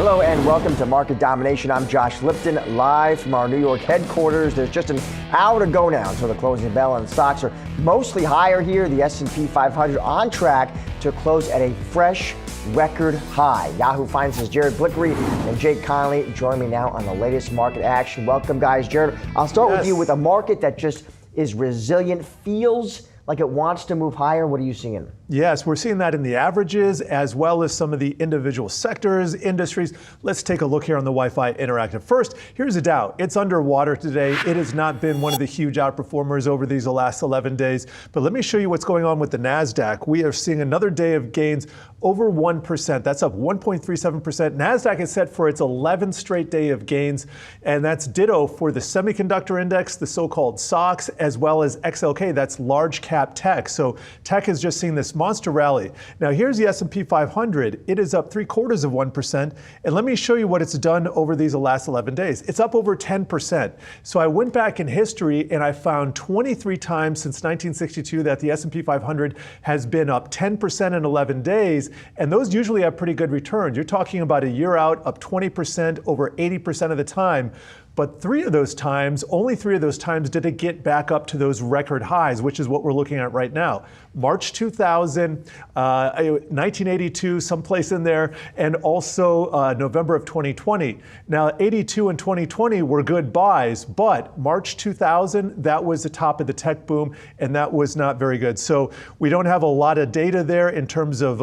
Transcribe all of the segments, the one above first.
Hello and welcome to Market Domination. I'm Josh Lipton, live from our New York headquarters. There's just an hour to go now until the closing bell, and stocks are mostly higher here. The S&P 500 on track to close at a fresh record high. Yahoo Finance's Jared Blickery and Jake Conley join me now on the latest market action. Welcome, guys. Jared, I'll start with you with a market that just is resilient, feels like it wants to move higher. What are you seeing? Yes, we're seeing that in the averages as well as some of the individual sectors, industries. Let's take a look here on the Wi-Fi Interactive. First, here's the Dow. It's underwater today. It has not been one of the huge outperformers over these last 11 days. But let me show you what's going on with the Nasdaq. We are seeing another day of gains over 1%. That's up 1.37%. Nasdaq is set for its 11th straight day of gains, and that's ditto for the semiconductor index, the so-called SOX, as well as XLK. That's large cap tech. So tech has just seen this monster rally. Now here's the S&P 500. It is up 0.75%. And let me show you what it's done over these last 11 days. It's up over 10%. So I went back in history and I found 23 times since 1962 that the S&P 500 has been up 10% in 11 days. And those usually have pretty good returns. You're talking about a year out, up 20%, over 80% of the time. But only three of those times did it get back up to those record highs, which is what we're looking at right now. March 2000, 1982, someplace in there, and also November of 2020. Now, 82 and 2020 were good buys, but March 2000, that was the top of the tech boom, and that was not very good. So we don't have a lot of data there in terms of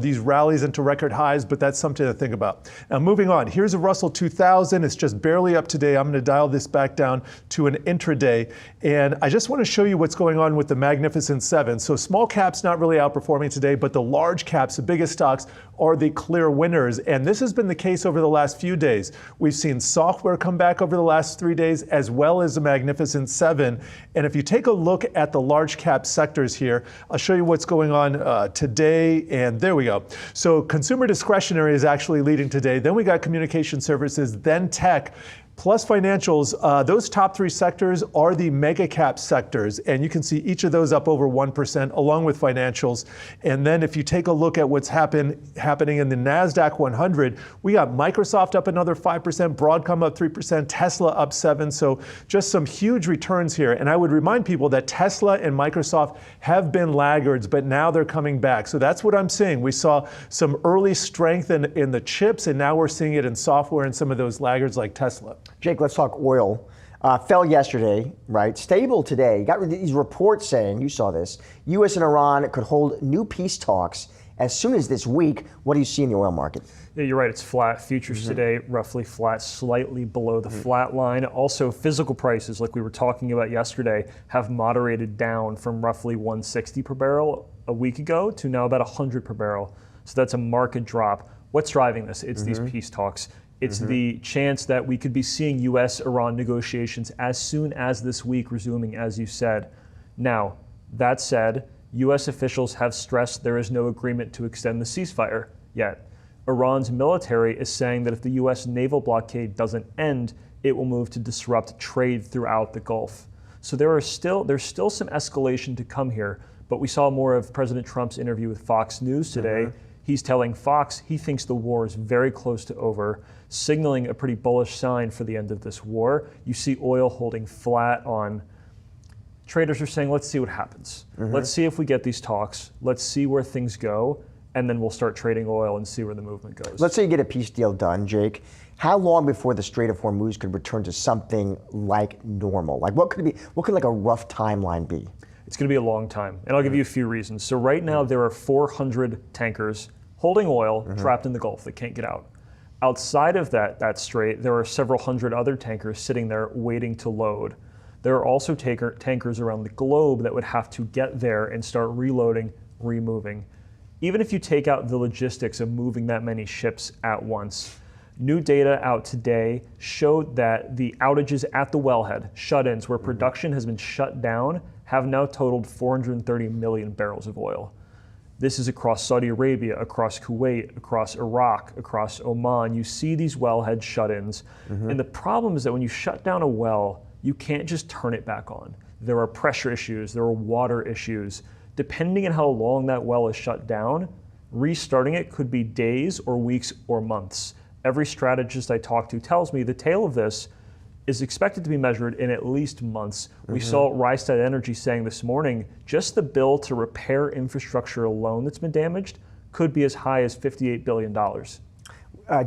these rallies into record highs, but that's something to think about. Now, moving on, here's a Russell 2000. It's just barely up today. I'm going to dial this back down to an intraday. And I just want to show you what's going on with the Magnificent Seven. So small caps not really outperforming today, but the large caps, the biggest stocks, are the clear winners. And this has been the case over the last few days. We've seen software come back over the last 3 days, as well as the Magnificent Seven. And if you take a look at the large cap sectors here, I'll show you what's going on today. And there we go. So consumer discretionary is actually leading today. Then we got communication services, then tech, plus financials. Those top three sectors are the mega cap sectors, and you can see each of those up over 1% along with financials. And then if you take a look at what's happening in the Nasdaq 100, we got Microsoft up another 5%, Broadcom up 3%, Tesla up 7%. So just some huge returns here. And I would remind people that Tesla and Microsoft have been laggards, but now they're coming back. So that's what I'm seeing. We saw some early strength in the chips, and now we're seeing it in software and some of those laggards like Tesla. Jake, let's talk oil. Fell yesterday, right? Stable today. Got these reports saying, you saw this, U.S. and Iran could hold new peace talks as soon as this week. What do you see in the oil market? Yeah, you're right. It's flat. Futures today, roughly flat, slightly below the flat line. Also, physical prices, like we were talking about yesterday, have moderated down from roughly 160 per barrel a week ago to now about 100 per barrel. So that's a market drop. What's driving this? It's these peace talks. It's the chance that we could be seeing U.S.-Iran negotiations as soon as this week resuming, as you said. Now, that said, U.S. officials have stressed there is no agreement to extend the ceasefire yet. Iran's military is saying that if the U.S. naval blockade doesn't end, it will move to disrupt trade throughout the Gulf. So there's still some escalation to come here, but we saw more of President Trump's interview with Fox News today. He's telling Fox he thinks the war is very close to over, signaling a pretty bullish sign for the end of this war. You see oil holding flat on. Traders are saying, let's see what happens. Let's see if we get these talks. Let's see where things go, and then we'll start trading oil and see where the movement goes. Let's say you get a peace deal done, Jake. How long before the Strait of Hormuz could return to something like normal? Like what could like a rough timeline be? It's going to be a long time, and I'll give you a few reasons. So right now there are 400 tankers holding oil trapped in the Gulf that can't get out. Outside of that strait, there are several hundred other tankers sitting there waiting to load. There are also tankers around the globe that would have to get there and start reloading, removing. Even if you take out the logistics of moving that many ships at once, new data out today showed that the outages at the wellhead, shut-ins, where production has been shut down, have now totaled 430 million barrels of oil. This is across Saudi Arabia, across Kuwait, across Iraq, across Oman. You see these wellhead shut-ins. And the problem is that when you shut down a well, you can't just turn it back on. There are pressure issues, there are water issues. Depending on how long that well is shut down, restarting it could be days or weeks or months. every strategist I talk to tells me the tail of this is expected to be measured in at least months. We saw Rystad Energy saying this morning, just the bill to repair infrastructure alone that's been damaged could be as high as $58 billion.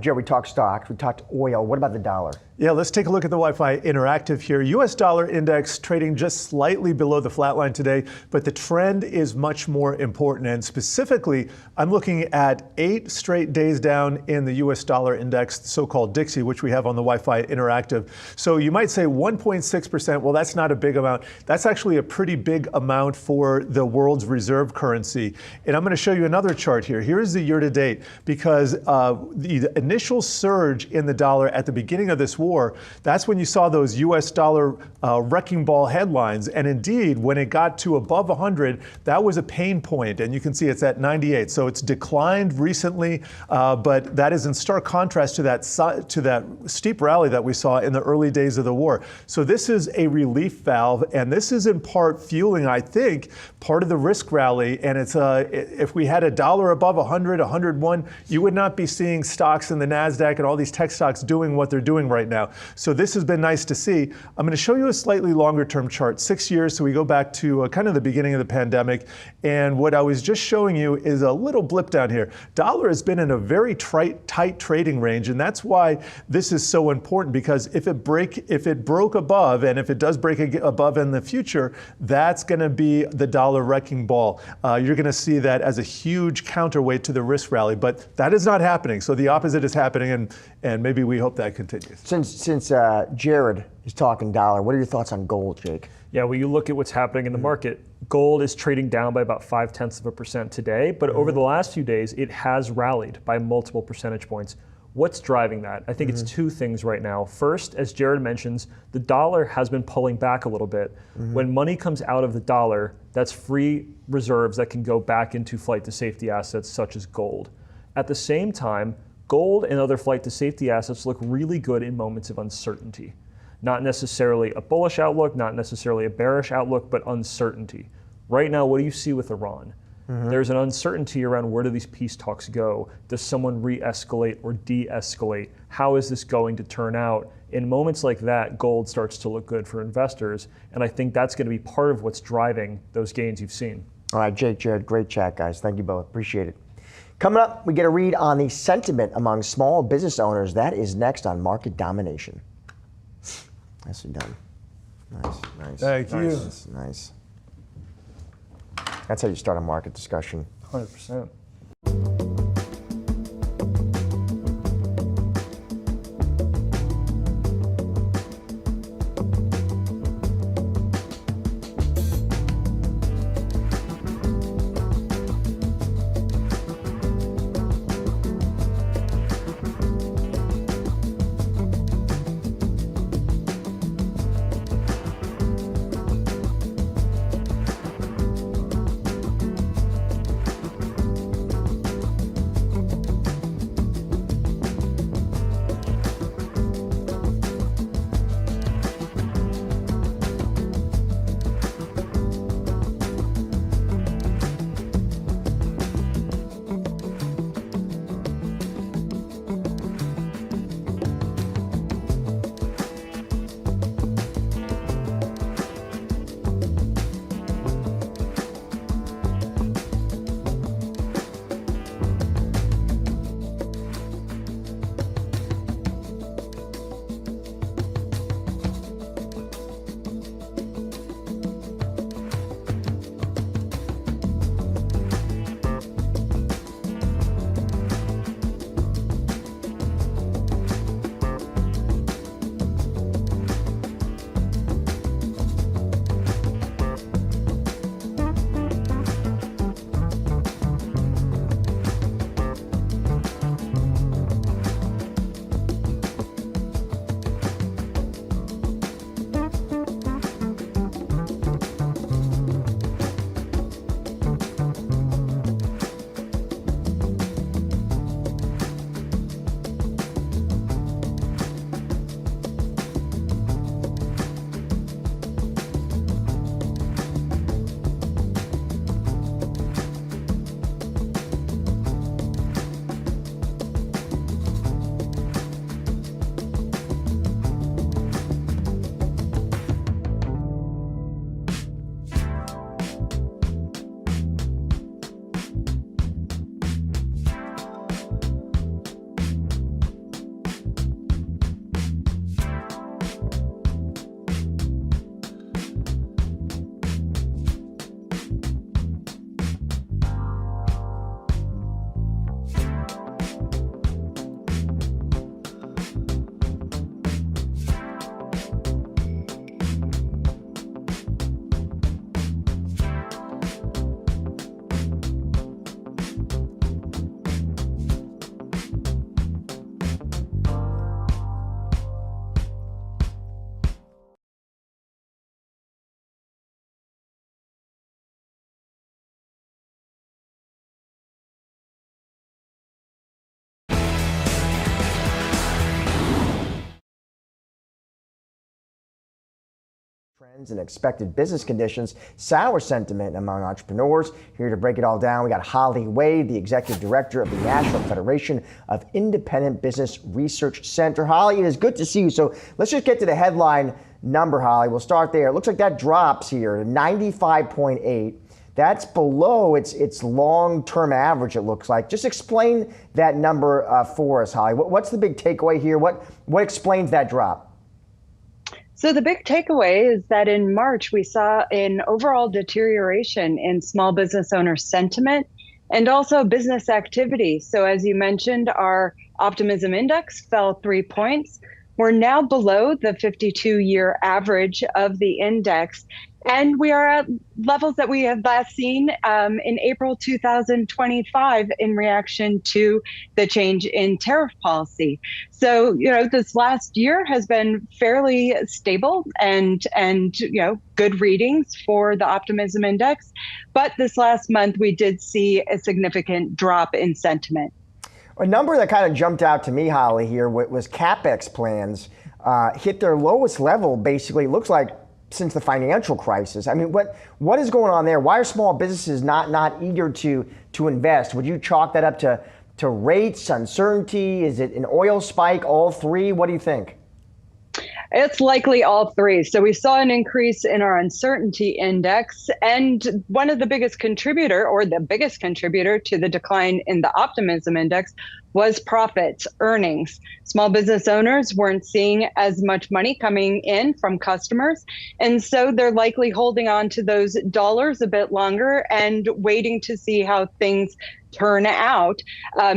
Joe, we talked stocks, we talked oil. What about the dollar? Yeah, let's take a look at the Wi-Fi Interactive here. US dollar index trading just slightly below the flat line today, but the trend is much more important. And specifically, I'm looking at 8 straight days down in the US dollar index, the so-called Dixie, which we have on the Wi-Fi Interactive. So you might say 1.6%, well, that's not a big amount. That's actually a pretty big amount for the world's reserve currency. And I'm going to show you another chart here. Here's the year to date, because the initial surge in the dollar at the beginning of this war, that's when you saw those US dollar wrecking ball headlines. And indeed, when it got to above 100, that was a pain point. And you can see it's at 98. So it's declined recently, but that is in stark contrast to that steep rally that we saw in the early days of the war. So this is a relief valve, and this is in part fueling, I think, part of the risk rally. And it's if we had a dollar above 100, 101, you would not be seeing stocks in the Nasdaq and all these tech stocks doing what they're doing right now. So this has been nice to see. I'm going to show you a slightly longer term chart, 6 years. So we go back to kind of the beginning of the pandemic. And what I was just showing you is a little blip down here. Dollar has been in a very tight trading range. And that's why this is so important, because if it broke above, and if it does break above in the future, that's going to be the dollar wrecking ball. You're going to see that as a huge counterweight to the risk rally. But that is not happening. So the opposite is happening, and maybe we hope that continues. Since Jared is talking dollar, what are your thoughts on gold, Jake? Yeah, well, you look at what's happening in the market. Gold is trading down by about 0.5% today, but over the last few days, it has rallied by multiple percentage points. What's driving that? I think it's two things right now. First, as Jared mentions, the dollar has been pulling back a little bit. When money comes out of the dollar, that's free reserves that can go back into flight to safety assets such as gold. At the same time, gold and other flight to safety assets look really good in moments of uncertainty. Not necessarily a bullish outlook, not necessarily a bearish outlook, but uncertainty. Right now, what do you see with Iran? There's an uncertainty around where do these peace talks go? Does someone re-escalate or de-escalate? How is this going to turn out? In moments like that, gold starts to look good for investors, and I think that's going to be part of what's driving those gains you've seen. All right, Jake, Jared, great chat, guys. Thank you both. Appreciate it. Coming up, we get a read on the sentiment among small business owners. That is next on Market Domination. Nicely done. Nice. Thank you. Nice. That's how you start a market discussion. 100%. Trends and expected business conditions sour sentiment among entrepreneurs. Here to break it all down, we got Holly Wade, the executive director of the National Federation of Independent Business Research Center. Holly, it is good to see you. So let's just get to the headline number, Holly. We'll start there. It looks like that drops here to 95.8. That's below its long-term average, it looks like. Just explain that number for us, Holly. What's the big takeaway here? What explains that drop? So the big takeaway is that in March, we saw an overall deterioration in small business owner sentiment and also business activity. So as you mentioned, our optimism index fell 3 points. We're now below the 52-year average of the index. And we are at levels that we have last seen in April 2025 in reaction to the change in tariff policy. So, this last year has been fairly stable and good readings for the optimism index. But this last month, we did see a significant drop in sentiment. A number that kind of jumped out to me, Holly, here was CapEx plans hit their lowest level, basically, it looks like, since the financial crisis. I mean, what is going on there? Why are small businesses not eager to invest? Would you chalk that up to rates, uncertainty? Is it an oil spike, all three? What do you think? It's likely all three. So we saw an increase in our uncertainty index, and one of the biggest contributor, or the biggest contributor to the decline in the optimism index was profits, earnings. Small business owners weren't seeing as much money coming in from customers, and so they're likely holding on to those dollars a bit longer and waiting to see how things turn out.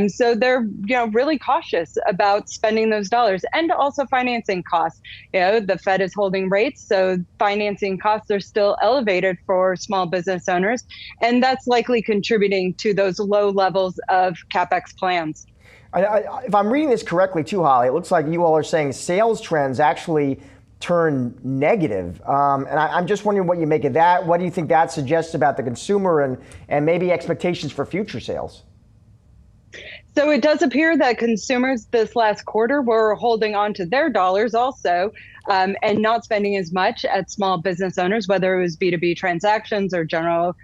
So they're really cautious about spending those dollars, and also financing costs. The Fed is holding rates, so financing costs are still elevated for small business owners, and that's likely contributing to those low levels of CapEx plans. If I'm reading this correctly too, Holly, it looks like you all are saying sales trends actually turn negative. And I'm just wondering what you make of that. What do you think that suggests about the consumer and maybe expectations for future sales? So it does appear that consumers this last quarter were holding on to their dollars also, and not spending as much at small business owners, whether it was B2B transactions or general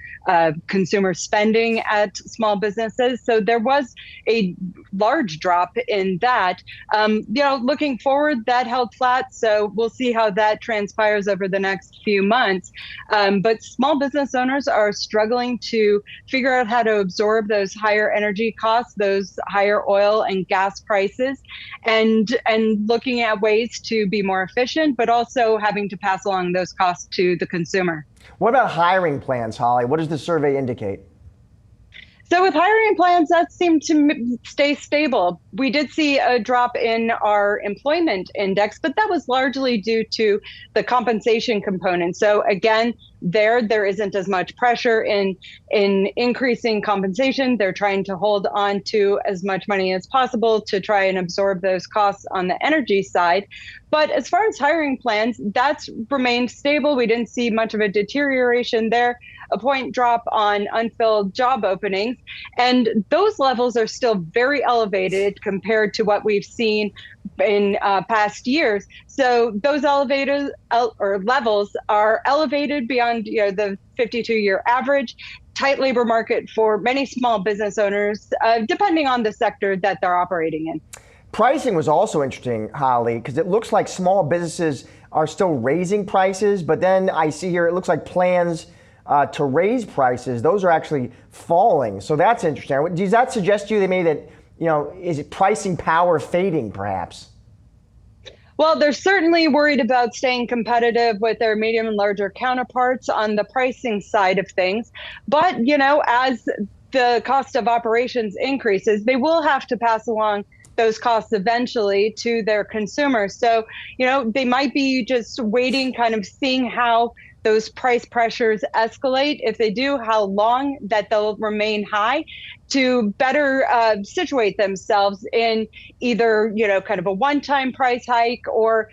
consumer spending at small businesses. So there was a large drop in that. Looking forward, that held flat. So we'll see how that transpires over the next few months. But small business owners are struggling to figure out how to absorb those higher energy costs, those higher oil and gas prices, and looking at ways to be more efficient, but also having to pass along those costs to the consumer. What about hiring plans, Holly? What does the survey indicate? So with hiring plans, that seemed to stay stable. We did see a drop in our employment index, but that was largely due to the compensation component. So again, there isn't as much pressure in increasing compensation. They're trying to hold on to as much money as possible to try and absorb those costs on the energy side. But as far as hiring plans, that's remained stable. We didn't see much of a deterioration there. A point drop on unfilled job openings. And those levels are still very elevated compared to what we've seen in past years. So those levels are elevated beyond the 52-year average. Tight labor market for many small business owners, depending on the sector that they're operating in. Pricing was also interesting, Holly, because it looks like small businesses are still raising prices, but then I see here it looks like plans to raise prices, those are actually falling. So that's interesting. Does that suggest to you they made that, is it pricing power fading perhaps? Well, they're certainly worried about staying competitive with their medium and larger counterparts on the pricing side of things. But, as the cost of operations increases, they will have to pass along those costs eventually to their consumers. So, they might be just waiting, kind of seeing how those price pressures escalate. If they do, how long that they'll remain high to better situate themselves in either, kind of a one-time price hike or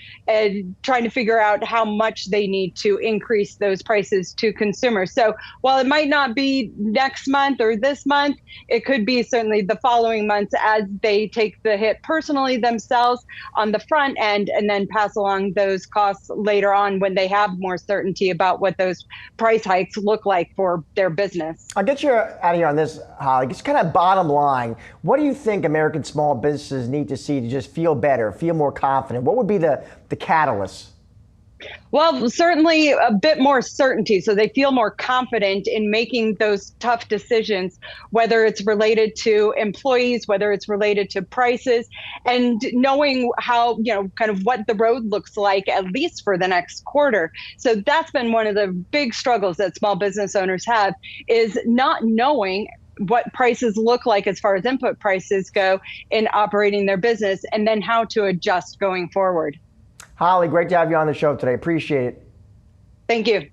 trying to figure out how much they need to increase those prices to consumers. So while it might not be next month or this month, it could be certainly the following months as they take the hit personally themselves on the front end and then pass along those costs later on when they have more certainty about what those price hikes look like for their business. I'll get you out of here on this, Holly. Just kind of bottom line, what do you think American small businesses need to see to just feel better, feel more confident? What would be the catalyst? Well, certainly a bit more certainty so they feel more confident in making those tough decisions, whether it's related to employees, whether it's related to prices, and knowing how, kind of what the road looks like, at least for the next quarter. So that's been one of the big struggles that small business owners have, is not knowing what prices look like as far as input prices go in operating their business, and then how to adjust going forward. Holly, great to have you on the show today. Appreciate it. Thank you.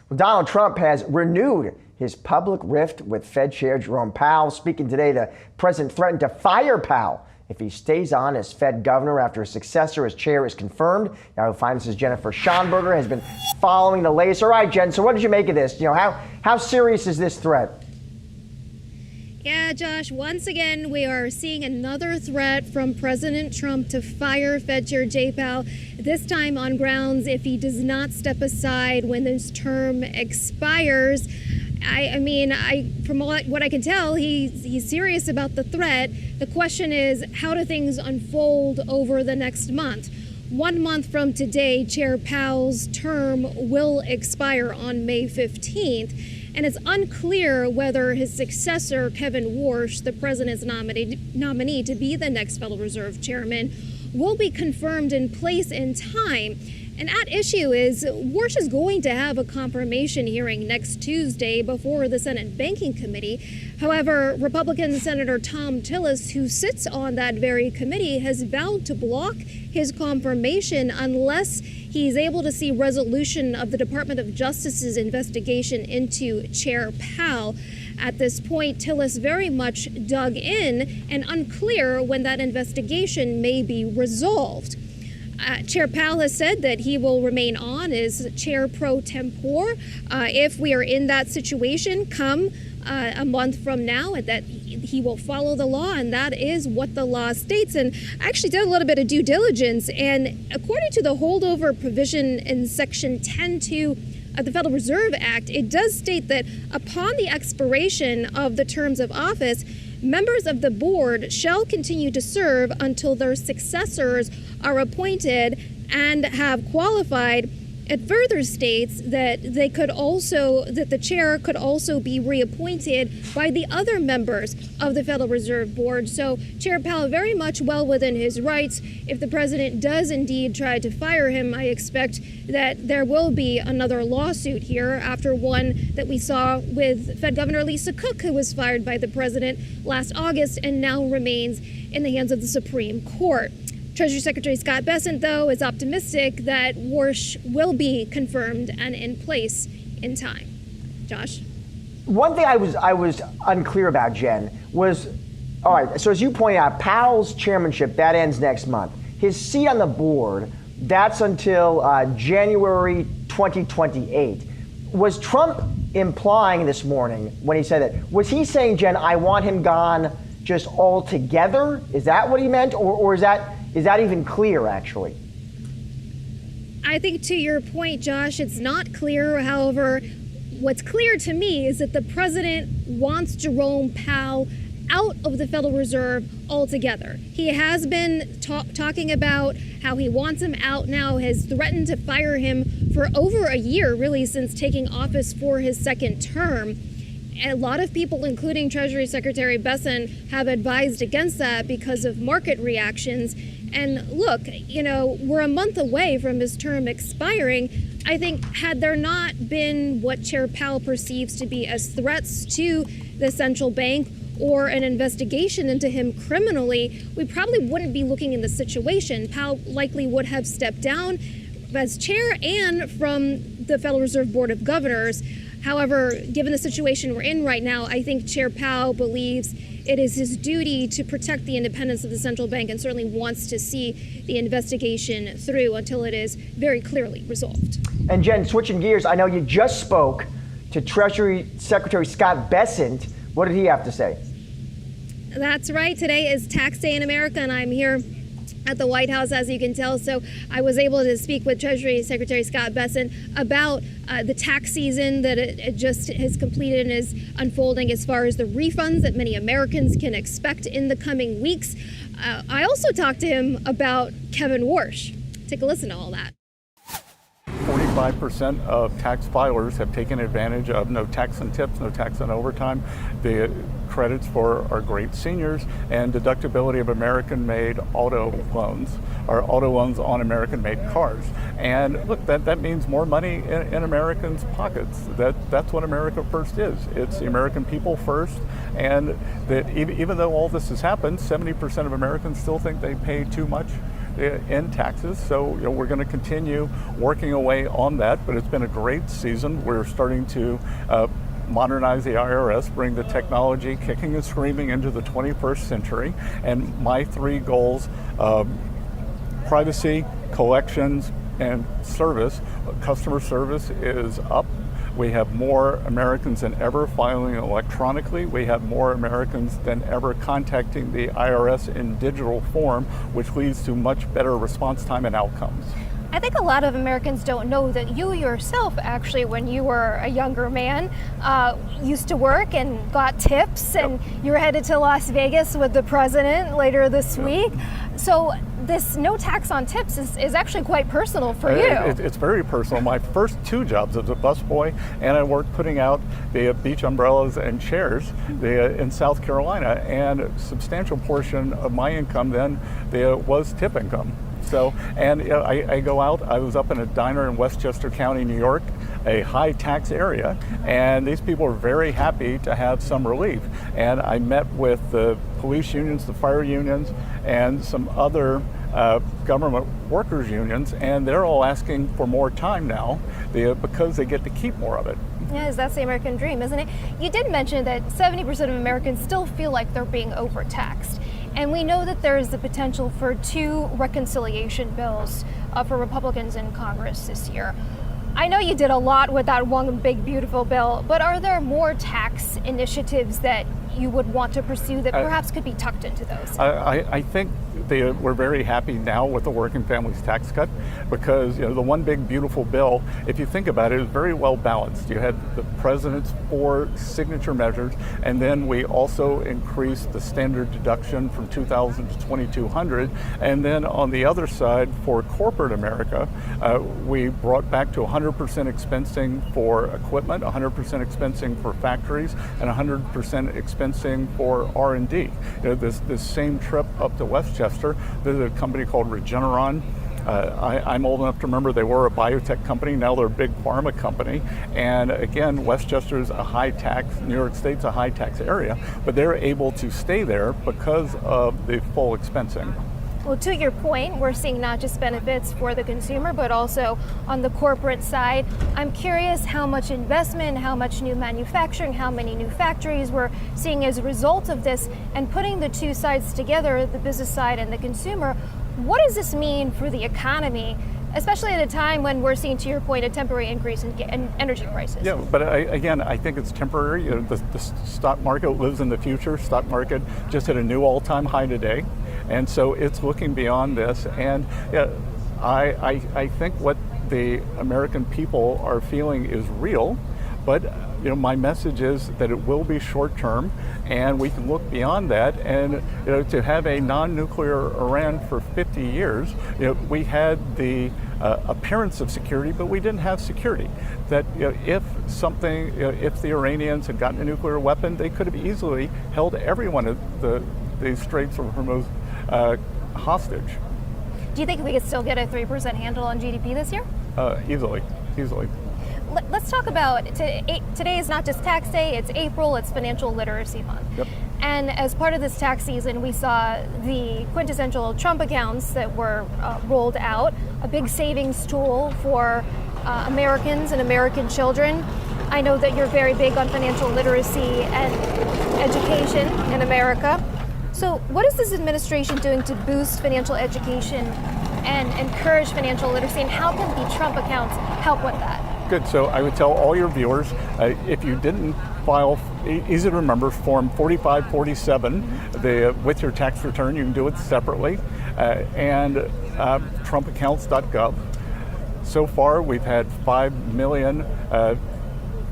Well, Donald Trump has renewed his public rift with Fed Chair Jerome Powell. Speaking today, the president threatened to fire Powell if he stays on as Fed governor after his successor as chair is confirmed. Yahoo Finance's Jennifer Schonberger has been following the latest. All right, Jen, so what did you make of this? How serious is this threat? Yeah, Josh, once again, we are seeing another threat from President Trump to fire Fed Chair Jay Powell, this time on grounds if he does not step aside when his term expires. From what I can tell, he's serious about the threat. The question is, how do things unfold over the next month? 1 month from today, Chair Powell's term will expire on May 15th. And it's unclear whether his successor, Kevin Warsh, the president's nominee to be the next Federal Reserve chairman, will be confirmed in place in time. And at issue is Warsh is going to have a confirmation hearing next Tuesday before the Senate Banking Committee. However, Republican Senator Thom Tillis, who sits on that very committee, has vowed to block his confirmation unless he's able to see resolution of the Department of Justice's investigation into Chair Powell. At this point, Tillis very much dug in and unclear when that investigation may be resolved. Chair Powell has said that he will remain on as chair pro tempore if we are in that situation come a month from now, and that he will follow the law, and that is what the law states. And I actually did a little bit of due diligence, and according to the holdover provision in Section 10.2 of the Federal Reserve Act, it does state that upon the expiration of the terms of office, members of the board shall continue to serve until their successors are appointed and have qualified. It further states that the chair could also be reappointed by the other members of the Federal Reserve Board. So Chair Powell very much well within his rights. If the president does indeed try to fire him, I expect that there will be another lawsuit here after one that we saw with Fed Governor Lisa Cook, who was fired by the president last August and now remains in the hands of the Supreme Court. Treasury Secretary Scott Bessent, though, is optimistic that Warsh will be confirmed and in place in time. Josh? One thing I was unclear about, Jen, was, all right, so as you pointed out, Powell's chairmanship, that ends next month. His seat on the board, that's until January 2028. Was Trump implying this morning when he said that, was he saying, Jen, I want him gone just altogether? Is that what he meant? Or is that even clear, actually? I think to your point, Josh, it's not clear. However, what's clear to me is that the president wants Jerome Powell out of the Federal Reserve altogether. He has been talking about how he wants him out now, has threatened to fire him for over a year, really, since taking office for his second term. A lot of people, including Treasury Secretary Bessent, have advised against that because of market reactions. And look, we're a month away from his term expiring. I think had there not been what Chair Powell perceives to be as threats to the central bank or an investigation into him criminally, we probably wouldn't be looking in this situation. Powell likely would have stepped down as chair and from the Federal Reserve Board of Governors. However, given the situation we're in right now, I think Chair Powell believes it is his duty to protect the independence of the central bank and certainly wants to see the investigation through until it is very clearly resolved. And Jen, switching gears, I know you just spoke to Treasury Secretary Scott Bessent. What did he have to say? That's right. Today is tax day in America, and I'm here at the White House, as you can tell. So I was able to speak with Treasury Secretary Scott Bessent about the tax season that it just has completed and is unfolding as far as the refunds that many Americans can expect in the coming weeks. I also talked to him about Kevin Warsh. Take a listen to all that. 45% of tax filers have taken advantage of no tax on tips, no tax on overtime, the credits for our great seniors, and deductibility of American-made auto loans, or auto loans on American-made cars. And look, that means more money in Americans' pockets. That's what America First is. It's the American people first, and that even though all this has happened, 70% of Americans still think they pay too much in taxes. So we're going to continue working away on that, but it's been a great season. We're starting to modernize the IRS, bring the technology kicking and screaming into the 21st century. And my three goals, privacy, collections, and service. Customer service is up. We have more Americans than ever filing electronically. We have more Americans than ever contacting the IRS in digital form, which leads to much better response time and outcomes. I think a lot of Americans don't know that you yourself, actually, when you were a younger man, used to work and got tips, and you were headed to Las Vegas with the president later this week. So this no tax on tips is actually quite personal for you. It's very personal. My first two jobs as a busboy, and I worked putting out the beach umbrellas and chairs in South Carolina, and a substantial portion of my income then was tip income. So, and I go out, I was up in a diner in Westchester County, New York, a high tax area, and these people are very happy to have some relief. And I met with the police unions, the fire unions, and some other government workers unions, and they're all asking for more time now because they get to keep more of it. Yes, that's the American dream, isn't it? You did mention that 70% of Americans still feel like they're being overtaxed. And we know that there is the potential for 2 reconciliation bills for Republicans in Congress this year. I know you did a lot with that one big, beautiful bill, but are there more tax initiatives that you would want to pursue that perhaps could be tucked into those? I think we're very happy now with the working families tax cut, because the one big beautiful bill, if you think about it, is very well balanced. You had the president's 4 signature measures, and then we also increased the standard deduction from $2,000 to $2,200, and then on the other side, for corporate America, we brought back to 100% expensing for equipment, 100% expensing for factories, and 100% expensing for R&D. This same trip up to Westchester, there's a company called Regeneron. I'm old enough to remember they were a biotech company. Now they're a big pharma company. And again, Westchester is a high tax, New York State's a high tax area, but they're able to stay there because of the full expensing. Well, to your point, we're seeing not just benefits for the consumer, but also on the corporate side. I'm curious how much investment, how much new manufacturing, how many new factories we're seeing as a result of this, and putting the two sides together, the business side and the consumer. What does this mean for the economy, especially at a time when we're seeing, to your point, a temporary increase in energy prices? Yeah, but I think it's temporary. The stock market lives in the future. Stock market just hit a new all-time high today. And so it's looking beyond this. And I think what the American people are feeling is real, but my message is that it will be short term, and we can look beyond that. And to have a non-nuclear Iran for 50 years, we had the appearance of security, but we didn't have security. That if the Iranians had gotten a nuclear weapon, they could have easily held everyone at the Straits of Hormuz hostage. Do you think we could still get a 3% handle on GDP this year? Easily. Let's talk about, today is not just tax day, it's April, it's Financial Literacy Month. Yep. And as part of this tax season, we saw the quintessential Trump accounts that were rolled out, a big savings tool for Americans and American children. I know that you're very big on financial literacy and education in America. So what is this administration doing to boost financial education and encourage financial literacy, and how can the Trump accounts help with that? Good. So I would tell all your viewers, if you didn't file, easy to remember, Form 4547 with your tax return, you can do it separately, and trumpaccounts.gov. So far, we've had 5 million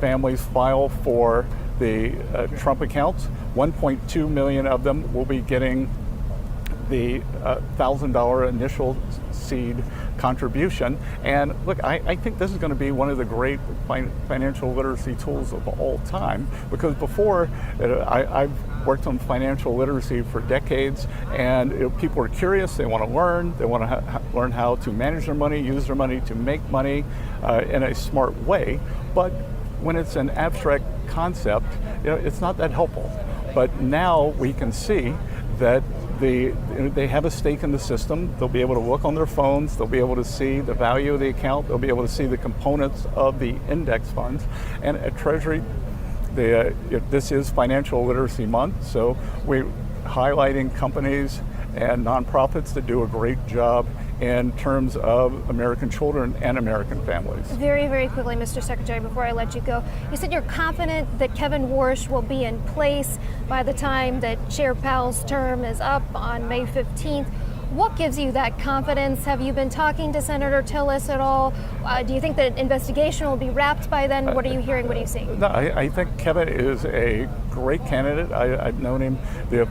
families file for the Trump accounts. 1.2 million of them will be getting the $1,000 initial seed contribution. And look, I think this is going to be one of the great financial literacy tools of all time, because before, I've worked on financial literacy for decades, and people are curious, they want to learn, they want to learn how to manage their money, use their money to make money in a smart way. But when it's an abstract concept, it's not that helpful. But now we can see that they have a stake in the system. They'll be able to look on their phones. They'll be able to see the value of the account. They'll be able to see the components of the index funds. And at Treasury, this is Financial Literacy Month, so we're highlighting companies and nonprofits that do a great job in terms of American children and American families. Very, very quickly, Mr. Secretary, before I let you go, you said you're confident that Kevin Warsh will be in place by the time that Chair Powell's term is up on May 15th. What gives you that confidence? Have you been talking to Senator Tillis at all? Do you think that investigation will be wrapped by then? What are you hearing? What are you seeing? No, I think Kevin is a great candidate. I've known him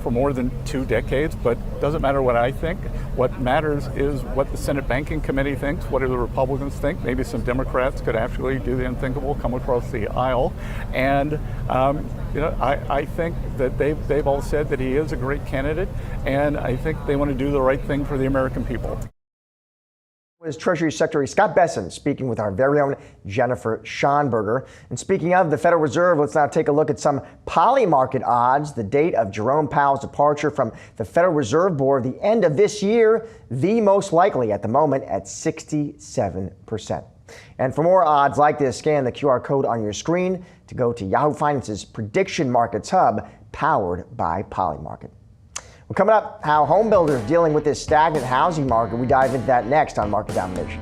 for more than 2 decades, but it doesn't matter what I think. What matters is what the Senate Banking Committee thinks, what do the Republicans think. Maybe some Democrats could actually do the unthinkable, come across the aisle. And I think that they've all said that he is a great candidate, and I think they want to do the right thing for the American people. Was Treasury Secretary Scott Bessent speaking with our very own Jennifer Schonberger. And speaking of the Federal Reserve, let's now take a look at some polymarket odds. The date of Jerome Powell's departure from the Federal Reserve Board, the end of this year, the most likely at the moment at 67%. And for more odds like this, scan the QR code on your screen to go to Yahoo Finance's Prediction Markets Hub, powered by Polymarket. Well, coming up, how Homebuilder is dealing with this stagnant housing market. We dive into that next on Market Domination.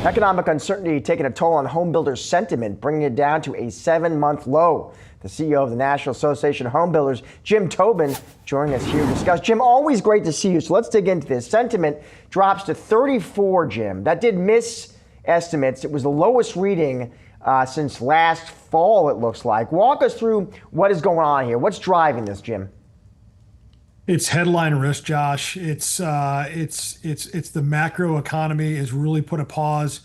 Economic uncertainty taking a toll on homebuilder sentiment, bringing it down to a 7-month low. The CEO of the National Association of Homebuilders, Jim Tobin, joining us here to discuss. Jim, always great to see you. So let's dig into this. Sentiment drops to 34, Jim. That did miss estimates. It was the lowest reading since last fall, it looks like. Walk us through what is going on here. What's driving this, Jim? It's headline risk, Josh. It's the macro economy has really put a pause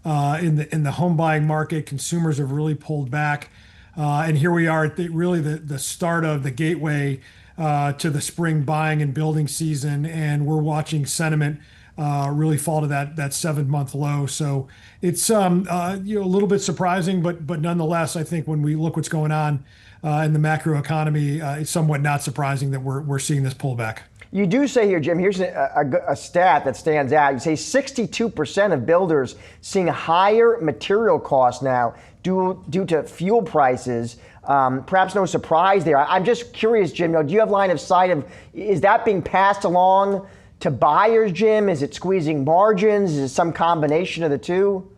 in the home buying market. Consumers have really pulled back, and here we are at the start of the gateway to the spring buying and building season, and we're watching sentiment really fall to that 7-month low. So it's a little bit surprising, but nonetheless, I think when we look what's going on in the macro economy, it's somewhat not surprising that we're seeing this pullback. You do say here, Jim, here's a stat that stands out. You say 62% of builders seeing higher material costs now due to fuel prices. Perhaps no surprise there. I'm just curious, Jim, do you have line of sight of, is that being passed along to buyers, Jim? Is it squeezing margins? Is it some combination of the two?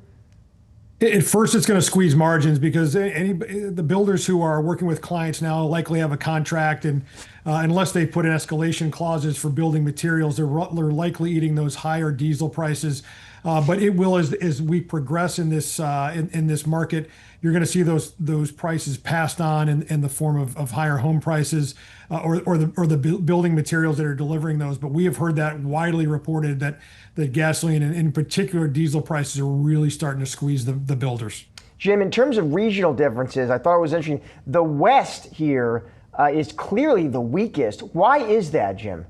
At first, it's going to squeeze margins because the builders who are working with clients now likely have a contract, and unless they put in escalation clauses for building materials, they're likely eating those higher diesel prices. But it will, as we progress in this market, you're going to see those prices passed on in the form of higher home prices or the building materials that are delivering those. But we have heard that widely reported that gasoline and in particular diesel prices are really starting to squeeze the builders. Jim, in terms of regional differences, I thought it was interesting. The West here is clearly the weakest. Why is that, Jim?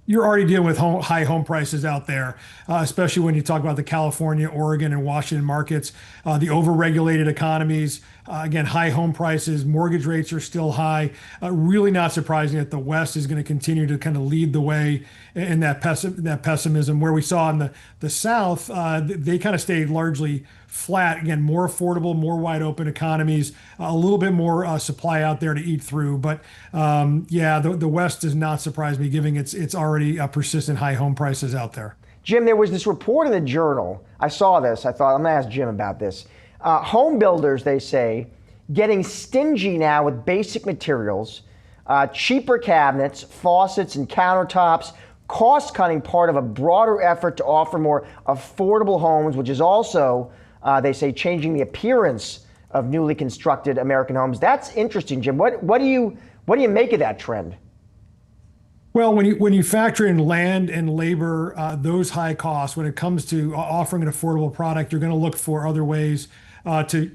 You're already dealing with high home prices out there, especially when you talk about the California, Oregon, and Washington markets, the overregulated economies. Again, high home prices, mortgage rates are still high. Really not surprising that the West is going to continue to kind of lead the way in that pessimism. Where we saw in the South, they kind of stayed largely flat. Again, more affordable, more wide open economies, a little bit more supply out there to eat through. But the West does not surprise me, given it's already persistent high home prices out there. Jim, there was this report in the Journal. I saw this. I thought, I'm going to ask Jim about this. Home builders, they say, getting stingy now with basic materials, cheaper cabinets, faucets, and countertops, cost-cutting part of a broader effort to offer more affordable homes, which is also, they say, changing the appearance of newly constructed American homes. That's interesting, Jim. What do you make of that trend? Well, when you factor in land and labor, those high costs, when it comes to offering an affordable product, you're going to look for other ways to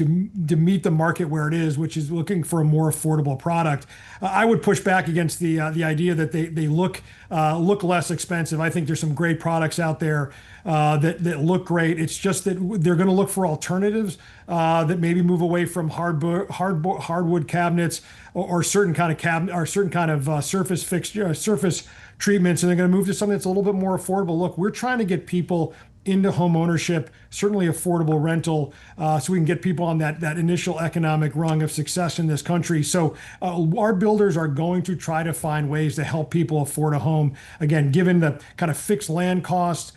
meet the market where it is, which is looking for a more affordable product. I would push back against the idea that they look less expensive. I think there's some great products out there that look great. It's just that they're going to look for alternatives that maybe move away from hardwood cabinets or certain kind of cabinet or certain kind of surface treatments, and they're going to move to something that's a little bit more affordable. Look, we're trying to get people into home ownership, certainly affordable rental, so we can get people on that initial economic rung of success in this country. So our builders are going to try to find ways to help people afford a home. Again, given the kind of fixed land costs,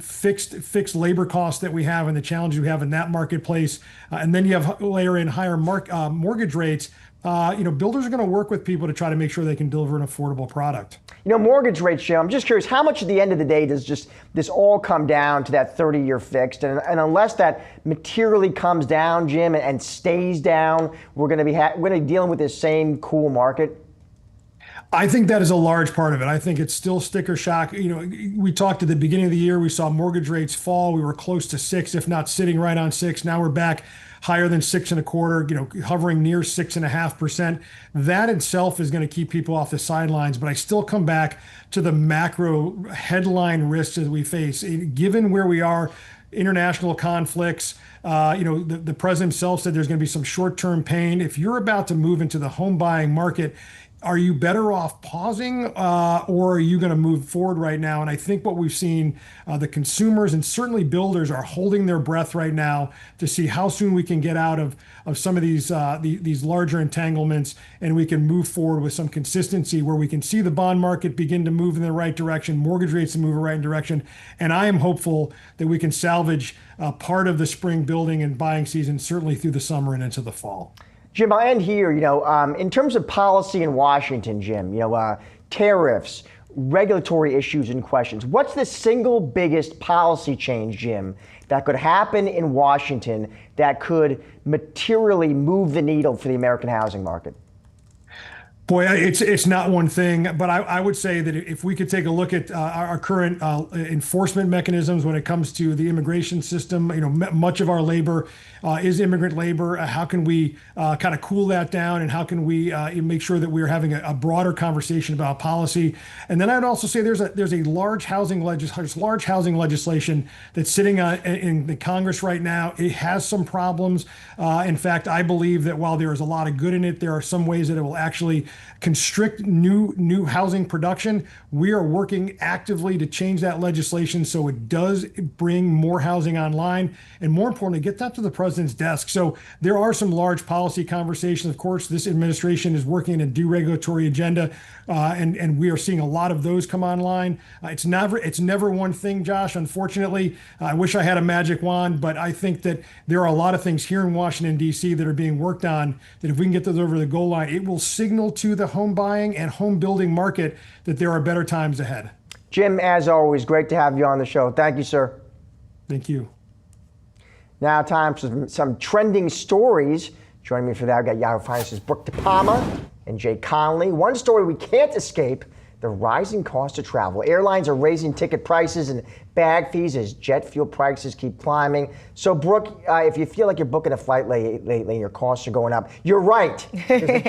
fixed labor costs that we have and the challenges we have in that marketplace, and then you have layer in higher mortgage rates. Builders are going to work with people to try to make sure they can deliver an affordable product. Mortgage rates, Jim, I'm just curious, how much at the end of the day does just this all come down to that 30-year fixed? And unless that materially comes down, Jim, and stays down, we're going to be dealing with this same cool market? I think that is a large part of it. I think it's still sticker shock. We talked at the beginning of the year, we saw mortgage rates fall. We were close to 6, if not sitting right on 6. Now we're back higher than 6.25, hovering near 6.5%. That itself is going to keep people off the sidelines. But I still come back to the macro headline risks that we face. Given where we are, international conflicts, the president himself said there's going to be some short-term pain. If you're about to move into the home buying market, are you better off pausing or are you going to move forward right now? And I think what we've seen, the consumers and certainly builders are holding their breath right now to see how soon we can get out of some of these larger entanglements, and we can move forward with some consistency where we can see the bond market begin to move in the right direction, mortgage rates to move in the right direction. And I am hopeful that we can salvage part of the spring building and buying season, certainly through the summer and into the fall. Jim, I'll end here. In terms of policy in Washington, Jim, tariffs, regulatory issues and questions. What's the single biggest policy change, Jim, that could happen in Washington that could materially move the needle for the American housing market? Boy, it's not one thing, but I would say that if we could take a look at our current enforcement mechanisms when it comes to the immigration system, much of our labor is immigrant labor. How can we kind of cool that down, and how can we make sure that we're having a broader conversation about policy? And then I'd also say there's a large housing legislation that's sitting in the Congress right now. It has some problems. In fact, I believe that while there is a lot of good in it, there are some ways that it will actually constrict new housing production. We are working actively to change that legislation so it does bring more housing online, and more importantly, get that to the president's desk. So there are some large policy conversations. Of course, this administration is working a deregulatory agenda, and we are seeing a lot of those come online. It's never one thing, Josh. Unfortunately, I wish I had a magic wand, but I think that there are a lot of things here in Washington, D.C. that are being worked on that if we can get those over the goal line, it will signal to the home buying and home building market that there are better times ahead. Jim, as always, great to have you on the show. Thank you, sir. Thank you. Now time for some trending stories. Joining me for that, I've got Yahoo Finance's Brooke DePalma and Jay Conley. One story we can't escape: the rising cost of travel. Airlines are raising ticket prices and bag fees as jet fuel prices keep climbing. So, Brooke, if you feel like you're booking a flight lately and your costs are going up, you're right. The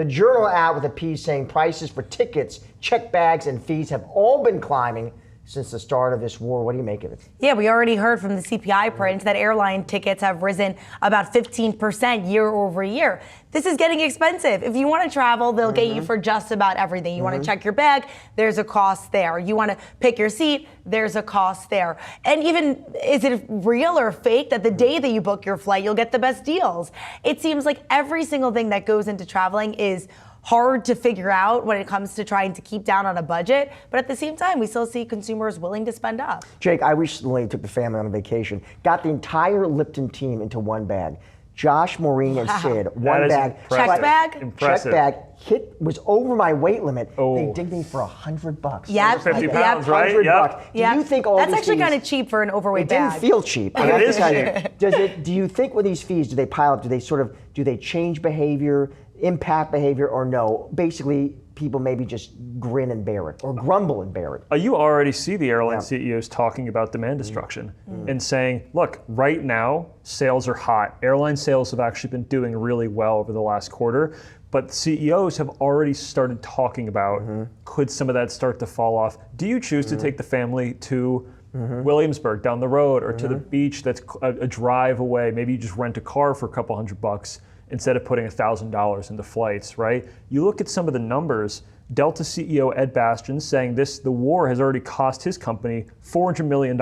Journal out with a piece saying prices for tickets, checked bags, and fees have all been climbing since the start of this war. What do you make of it? Yeah, we already heard from the CPI print that airline tickets have risen about 15% year over year. This is getting expensive. If you want to travel, they'll get you for just about everything. You want to check your bag, there's a cost there. You want to pick your seat, there's a cost there. And even, is it real or fake that the day that you book your flight, you'll get the best deals? It seems like every single thing that goes into traveling is hard to figure out when it comes to trying to keep down on a budget. But at the same time, we still see consumers willing to spend up. Jake, I recently took the family on a vacation, got the entire Lipton team into one bag. Josh, Maureen, and Sid, one bag. Checked bag? Impressive. Checked bag was over my weight limit. They digged me for $100. Yeah, 50 pounds, right? $100. Yeah. Do you think all that's these actually fees, kind of cheap for an overweight bag? It didn't feel cheap. But it is cheap. Do you think with these fees, do they pile up? Do they change behavior, impact behavior, or no? Basically, people maybe just grin and bear it, or grumble and bear it. You already see the airline CEOs talking about demand destruction and saying, look, right now, sales are hot. Airline sales have actually been doing really well over the last quarter, but CEOs have already started talking about, could some of that start to fall off? Do you choose to take the family to Williamsburg down the road, or to the beach that's a drive away? Maybe you just rent a car for a couple $100 instead of putting $1,000 into flights, right? You look at some of the numbers. Delta CEO Ed Bastian saying the war has already cost his company $400 million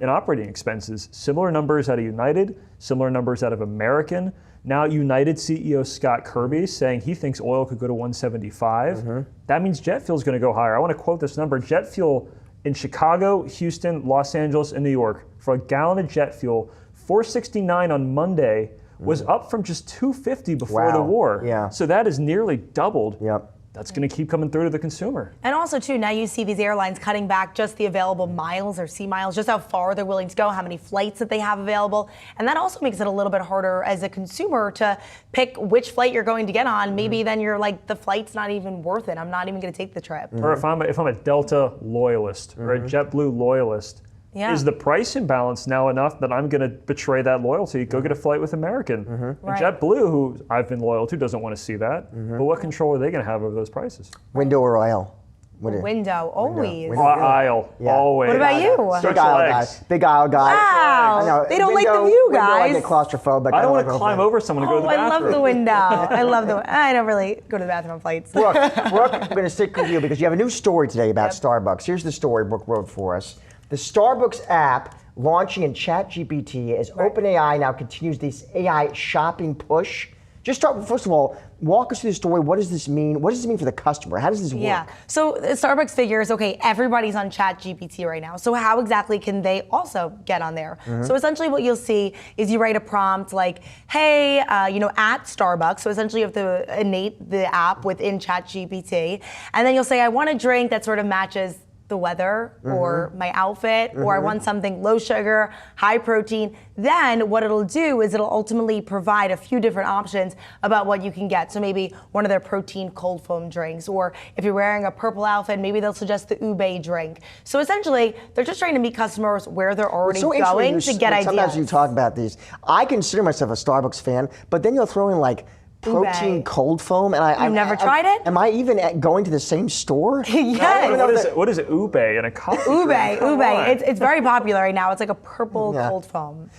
in operating expenses. Similar numbers out of United, similar numbers out of American. Now United CEO Scott Kirby saying he thinks oil could go to 175. That means jet fuel is going to go higher. I want to quote this number. Jet fuel in Chicago, Houston, Los Angeles, and New York for a gallon of jet fuel, $4.69 on Monday, was up from just $2.50 before the war. Yeah. So that is nearly doubled. Yep. That's going to keep coming through to the consumer. And also, too, now you see these airlines cutting back just the available miles or sea miles, just how far they're willing to go, how many flights that they have available. And that also makes it a little bit harder as a consumer to pick which flight you're going to get on. Maybe then you're like, the flight's not even worth it. I'm not even going to take the trip. Or if I'm a Delta loyalist or a JetBlue loyalist, is the price imbalance now enough that I'm going to betray that loyalty, go get a flight with American? And JetBlue, who I've been loyal to, doesn't want to see that. But what control are they going to have over those prices? Window or aisle? Window, always. Aisle, always. What about you? Big aisle guy. Big aisle guy. Wow. I know. They don't like the view, guys. I get claustrophobic. I don't want to climb over someone to go to the I bathroom. love the window. I don't really go to the bathroom on flights. Brooke, I'm going to stick with you because you have a new story today about Starbucks. Here's the story Brooke wrote for us. The Starbucks app launching in ChatGPT as OpenAI now continues this AI shopping push. Just start, first of all, walk us through the story. What does this mean? What does this mean for the customer? How does this work? Yeah, so Starbucks figures, okay, everybody's on ChatGPT right now. So how exactly can they also get on there? So essentially what you'll see is you write a prompt like, hey, at Starbucks. So essentially you have to innate the app within ChatGPT. And then you'll say, I want a drink that sort of matches the weather or my outfit, or I want something low sugar, high protein. Then what it'll do is it'll ultimately provide a few different options about what you can get. So maybe one of their protein cold foam drinks, or if you're wearing a purple outfit, maybe they'll suggest the ube drink. So essentially, they're just trying to meet customers where they're already going to get ideas. Sometimes you talk about these. I consider myself a Starbucks fan, but then you'll throw in like protein cold foam, and I've never tried it? Am I even going to the same store? Yes. What is ube in a coffee Ube. drink? It's very popular right now. It's like a purple cold foam.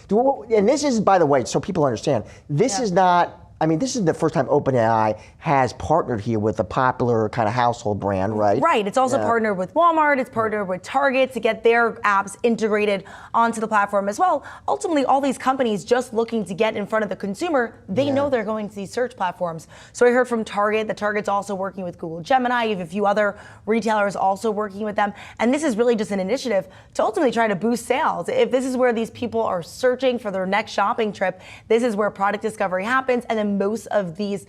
And this is, by the way, so people understand, this is not, this is the first time OpenAI has partnered here with a popular kind of household brand, right? Right. It's also partnered with Walmart. It's partnered with Target to get their apps integrated onto the platform as well. Ultimately, all these companies just looking to get in front of the consumer, they know they're going to these search platforms. So I heard from Target that Target's also working with Google Gemini. You have a few other retailers also working with them. And this is really just an initiative to ultimately try to boost sales. If this is where these people are searching for their next shopping trip, this is where product discovery happens. And then most of these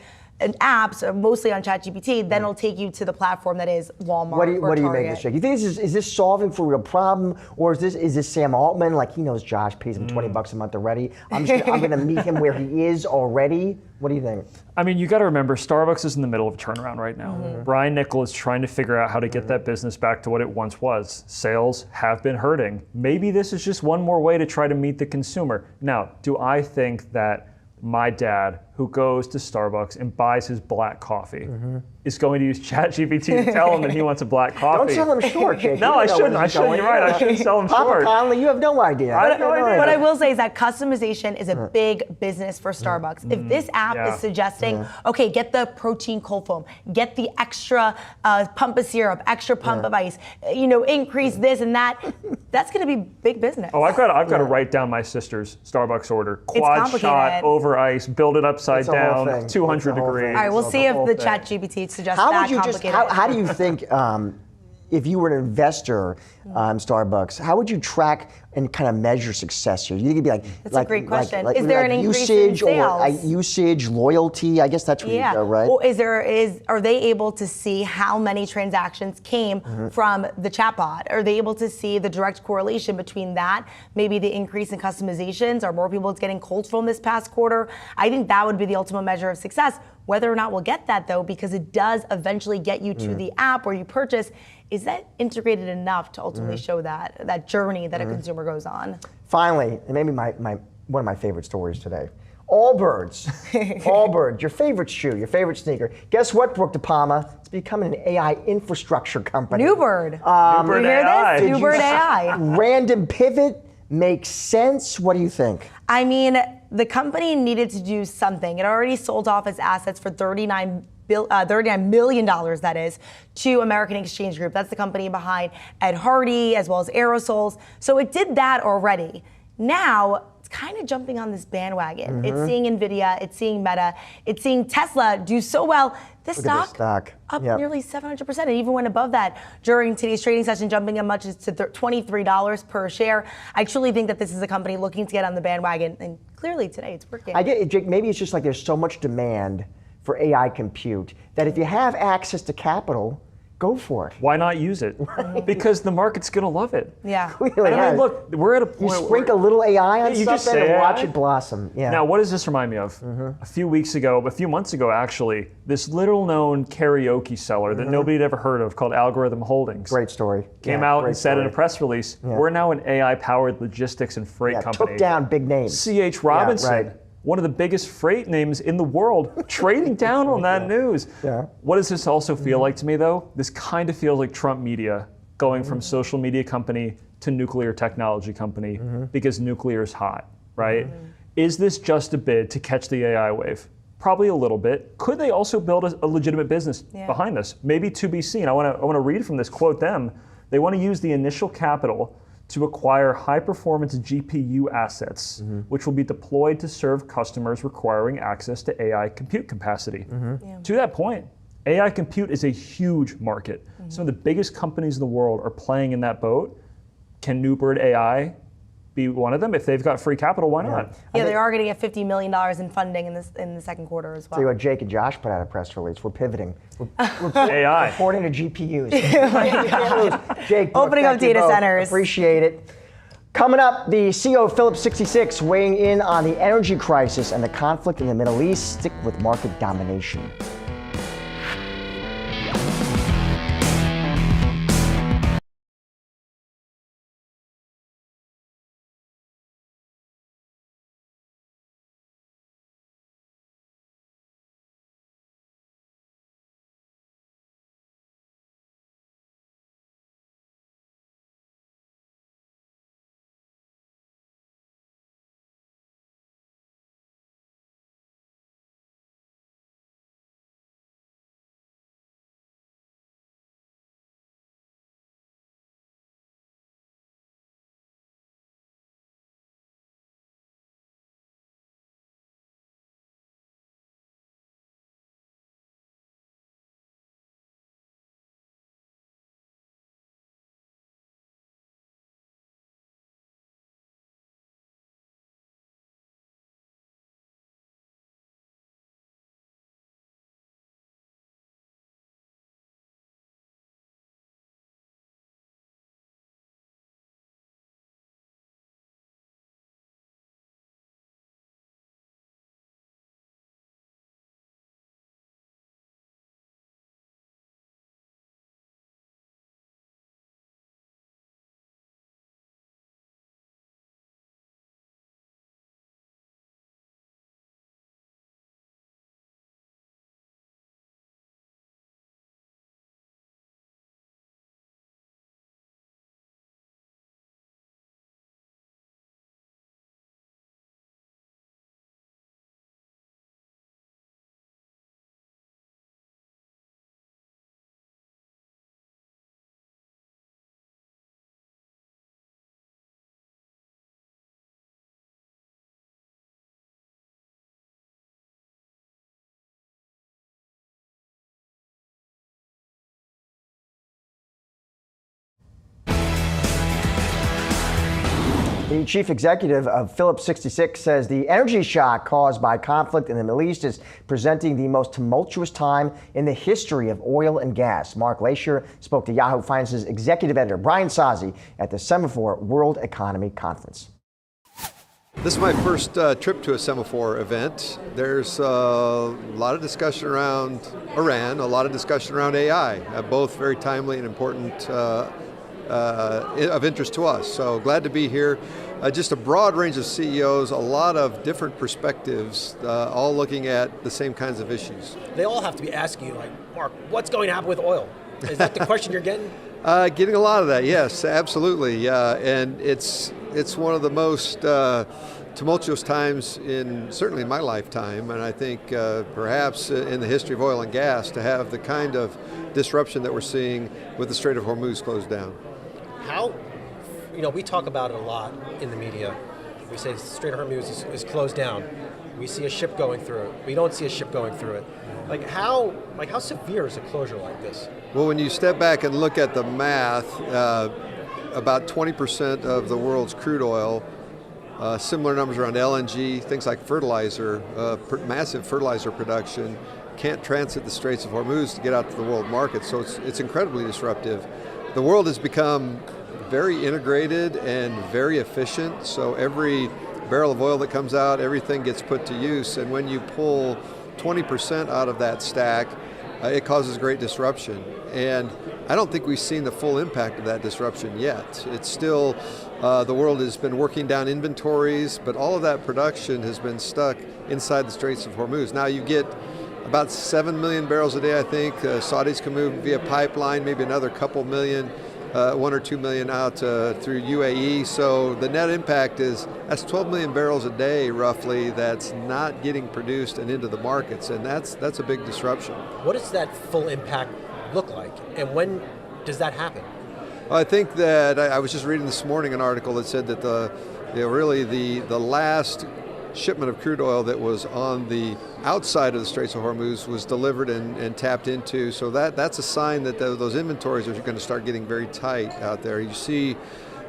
apps are mostly on ChatGPT, then it'll take you to the platform that is Walmart or What do you make Target. this shake? You think is this solving for a real problem, or is this Sam Altman, like he knows Josh pays him $20 a month already? I'm going to meet him where he is already. What do you think? You got to remember, Starbucks is in the middle of a turnaround right now. Brian Niccol is trying to figure out how to get that business back to what it once was. Sales have been hurting. Maybe this is just one more way to try to meet the consumer. Now, do I think that my dad, who goes to Starbucks and buys his black coffee, is going to use ChatGPT to tell him that he wants a black coffee? Don't sell him short, Jake. No, I shouldn't. You're right. I shouldn't sell him short. Conley, you have no idea. I have no idea. What I will say is that customization is a big business for Starbucks. If this app is suggesting, okay, get the protein cold foam, get the extra pump of syrup, extra pump of ice, increase this and that, that's going to be big business. Oh, I've got to write down my sister's Starbucks order. Quad shot over ice, build it upside down, 200 degrees. All right, we'll see if the ChatGPT suggests that complicated. How do you think, if you were an investor in Starbucks, how would you track and kind of measure success here? You think it'd be like that's a great question. Is there an increase in sales? Or usage, loyalty? I guess that's where you go, right? Or are they able to see how many transactions came from the chatbot? Are they able to see the direct correlation between that, maybe the increase in customizations? Are more people getting cold foam this past quarter? I think that would be the ultimate measure of success. Whether or not we'll get that, though, because it does eventually get you to the app where you purchase, is that integrated enough to ultimately show that journey that a consumer goes on? Finally, and maybe one of my favorite stories today. Allbirds. Allbirds, your favorite shoe, your favorite sneaker. Guess what, Brooke DePalma? It's becoming an AI infrastructure company. Newbird. Newbird you hear AI. this? Newbird AI. Random pivot makes sense. What do you think? The company needed to do something. It already sold off its assets for $39 million, that is, to American Exchange Group. That's the company behind Ed Hardy, as well as Aerosols. So it did that already. Now, it's kind of jumping on this bandwagon. It's seeing NVIDIA, it's seeing Meta, it's seeing Tesla do so well. The stock up nearly 700%. It even went above that during today's trading session, jumping as much as to $23 per share. I truly think that this is a company looking to get on the bandwagon, and clearly today it's working. I get it, Jake. Maybe it's just like there's so much demand for AI compute that if you have access to capital, go for it. Why not use it? Because the market's going to love it. Yeah. Clearly, look, we're at a point you sprinkle a little AI on stuff and watch AI. it blossom. Yeah. Now, what does this remind me of? A few months ago, actually, this little-known karaoke seller that nobody had ever heard of called Algorithm Holdings. Great story. Came out and said in a press release, we're now an AI-powered logistics and freight company. Took down big names. C.H. Robinson. one of the biggest freight names in the world, trading down on that news. Yeah. What does this also feel like to me, though? This kind of feels like Trump media going from social media company to nuclear technology company because nuclear is hot, right? Is this just a bid to catch the AI wave? Probably a little bit. Could they also build a legitimate business behind this? Maybe to be seen. I want to read from this, quote them. They want to use the initial capital to acquire high-performance GPU assets, which will be deployed to serve customers requiring access to AI compute capacity. To that point, AI compute is a huge market. Some of the biggest companies in the world are playing in that boat. Can Newbird AI be one of them? If they've got free capital, why not? Yeah, they are going to get $50 million in funding in the second quarter as well. See what Jake and Josh put out a press release. We're pivoting. We're AI. Reporting to GPUs. Jake, Brooke, Opening up thank you data both. centers. Appreciate it. Coming up, the CEO of Phillips 66 weighing in on the energy crisis and the conflict in the Middle East. Stick with market domination. The chief executive of Phillips 66 says the energy shock caused by conflict in the Middle East is presenting the most tumultuous time in the history of oil and gas. Mark Leisure spoke to Yahoo Finance's executive editor, Brian Sozzi, at the Semaphore World Economy Conference. This is my first trip to a Semaphore event. There's a lot of discussion around Iran, a lot of discussion around AI, both very timely and important of interest to us. So glad to be here. Just a broad range of CEOs, a lot of different perspectives, all looking at the same kinds of issues. They all have to be asking you, like, Mark, what's going to happen with oil? Is that the question you're getting? Getting a lot of that, yes, absolutely. And it's one of the most tumultuous times certainly in my lifetime, and I think perhaps in the history of oil and gas, to have the kind of disruption that we're seeing with the Strait of Hormuz closed down. How, we talk about it a lot in the media. We say the Strait of Hormuz is closed down. We see a ship going through it. We don't see a ship going through it. How severe is a closure like this? Well, when you step back and look at the math, about 20% of the world's crude oil, similar numbers around LNG, things like fertilizer, massive fertilizer production, can't transit the Straits of Hormuz to get out to the world market, so it's incredibly disruptive. The world has become very integrated and very efficient, so every barrel of oil that comes out, everything gets put to use, and when you pull 20% out of that stack, it causes great disruption. And I don't think we've seen the full impact of that disruption yet. It's still, the world has been working down inventories, but all of that production has been stuck inside the Straits of Hormuz. Now you get about 7 million barrels a day, I think. Saudis can move via pipeline, maybe another couple million, 1 or 2 million out through UAE. So the net impact that's 12 million barrels a day roughly that's not getting produced and into the markets, and that's a big disruption. What does that full impact look like, and when does that happen? Well, I think that I was just reading this morning an article that said that the last shipment of crude oil that was on the outside of the Straits of Hormuz was delivered and tapped into. So that's a sign that those inventories are going to start getting very tight out there. You see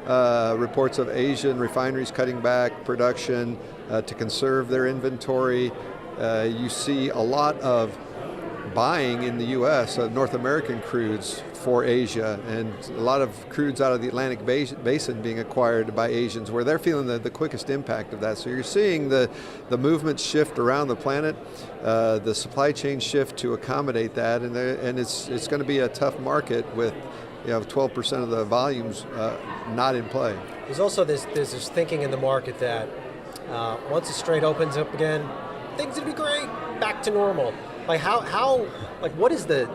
reports of Asian refineries cutting back production to conserve their inventory. You see a lot of buying in the U.S. North American crudes for Asia, and a lot of crudes out of the Atlantic Basin being acquired by Asians, where they're feeling the quickest impact of that. So you're seeing the movement shift around the planet, the supply chain shift to accommodate that, and it's going to be a tough market with 12% of the volumes not in play. There's also this thinking in the market that once the Strait opens up again, things will be great, back to normal. Like what is the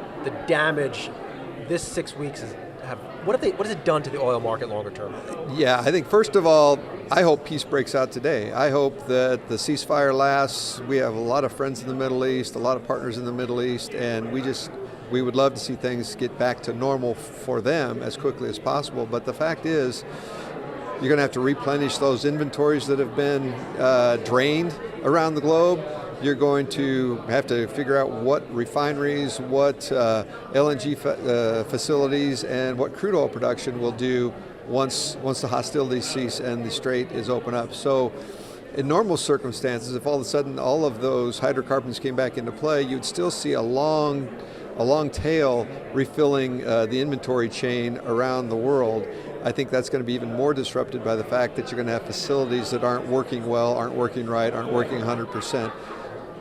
damage this 6 weeks what has it done to the oil market longer term? Yeah, I think first of all, I hope peace breaks out today. I hope that the ceasefire lasts. We have a lot of friends in the Middle East, a lot of partners in the Middle East, and we would love to see things get back to normal for them as quickly as possible. But the fact is, you're going to have to replenish those inventories that have been drained around the globe. You're going to have to figure out what refineries, what LNG facilities, and what crude oil production will do once the hostilities cease and the strait is open up. So in normal circumstances, if all of a sudden all of those hydrocarbons came back into play, you'd still see a long tail refilling the inventory chain around the world. I think that's going to be even more disrupted by the fact that you're going to have facilities that aren't working well, aren't working right, aren't working 100%.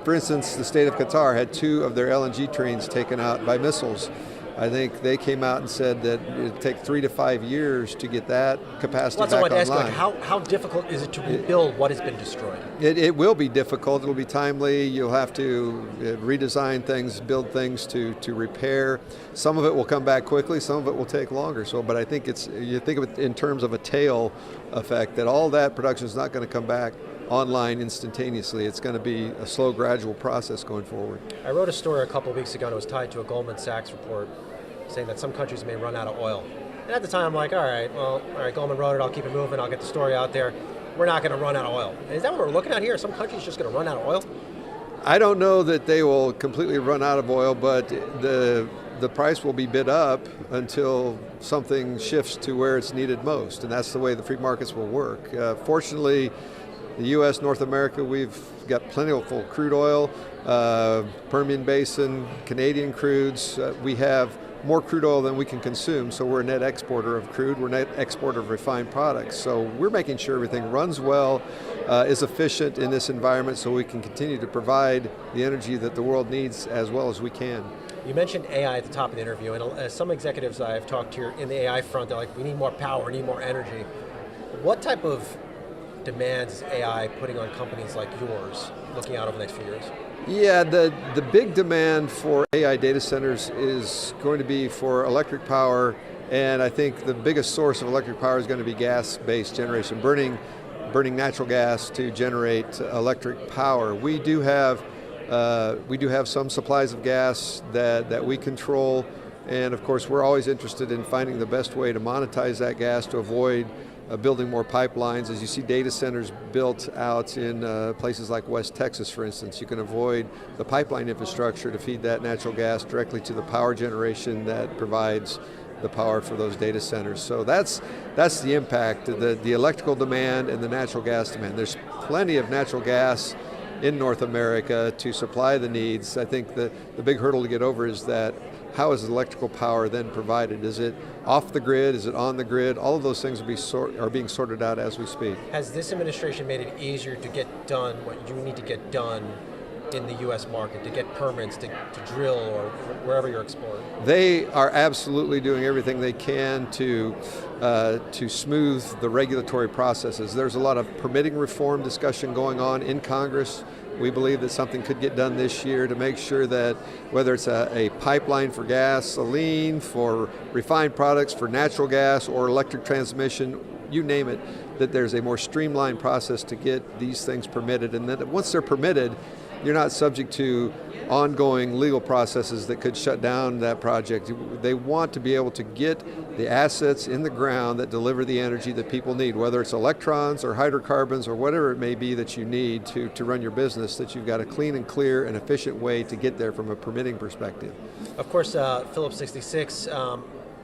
For instance, the state of Qatar had 2 of their LNG trains taken out by missiles. I think they came out and said that it would take 3 to 5 years to get that capacity back online. That's what I want to ask, how difficult is it to rebuild what has been destroyed? It will be difficult. It'll be timely. You'll have to redesign things, build things to repair. Some of it will come back quickly. Some of it will take longer. But I think you think of it in terms of a tail effect, that all that production is not going to come back online instantaneously. It's going to be a slow, gradual process going forward. I wrote a story a couple of weeks ago, and it was tied to a Goldman Sachs report saying that some countries may run out of oil. And at the time, I'm like, all right, Goldman wrote it, I'll keep it moving, I'll get the story out there. We're not going to run out of oil. Is that what we're looking at here? Are some countries just going to run out of oil? I don't know that they will completely run out of oil, but the price will be bid up until something shifts to where it's needed most, and that's the way the free markets will work. Fortunately, the U.S., North America, we've got plentiful crude oil, Permian Basin, Canadian crudes. We have more crude oil than we can consume, so we're a net exporter of crude, we're a net exporter of refined products. So we're making sure everything runs well, is efficient in this environment, so we can continue to provide the energy that the world needs as well as we can. You mentioned AI at the top of the interview, and some executives I've talked to in the AI front, they're like, we need more power, we need more energy. What type of demands is AI putting on companies like yours looking out over the next few years? Yeah, the big demand for AI data centers is going to be for electric power, and I think the biggest source of electric power is going to be gas-based generation, burning natural gas to generate electric power. We do have some supplies of gas that we control, and of course we're always interested in finding the best way to monetize that gas to avoid building more pipelines. As you see data centers built out in places like West Texas, for instance, you can avoid the pipeline infrastructure to feed that natural gas directly to the power generation that provides the power for those data centers. So that's the impact, the electrical demand and the natural gas demand. There's plenty of natural gas in North America to supply the needs. I think the big hurdle to get over is that how is electrical power then provided? Is it off the grid? Is it on the grid? All of those things are being sorted out as we speak. Has this administration made it easier to get done what you need to get done in the U.S. market to get permits to drill or wherever you're exploring? They are absolutely doing everything they can to smooth the regulatory processes. There's a lot of permitting reform discussion going on in Congress. We believe that something could get done this year to make sure that whether it's a pipeline for gasoline, for refined products, for natural gas or electric transmission, you name it, that there's a more streamlined process to get these things permitted, and that once they're permitted, you're not subject to ongoing legal processes that could shut down that project. They want to be able to get the assets in the ground that deliver the energy that people need, whether it's electrons or hydrocarbons or whatever it may be that you need to run your business, that you've got a clean and clear and efficient way to get there from a permitting perspective. Of course, Phillips 66,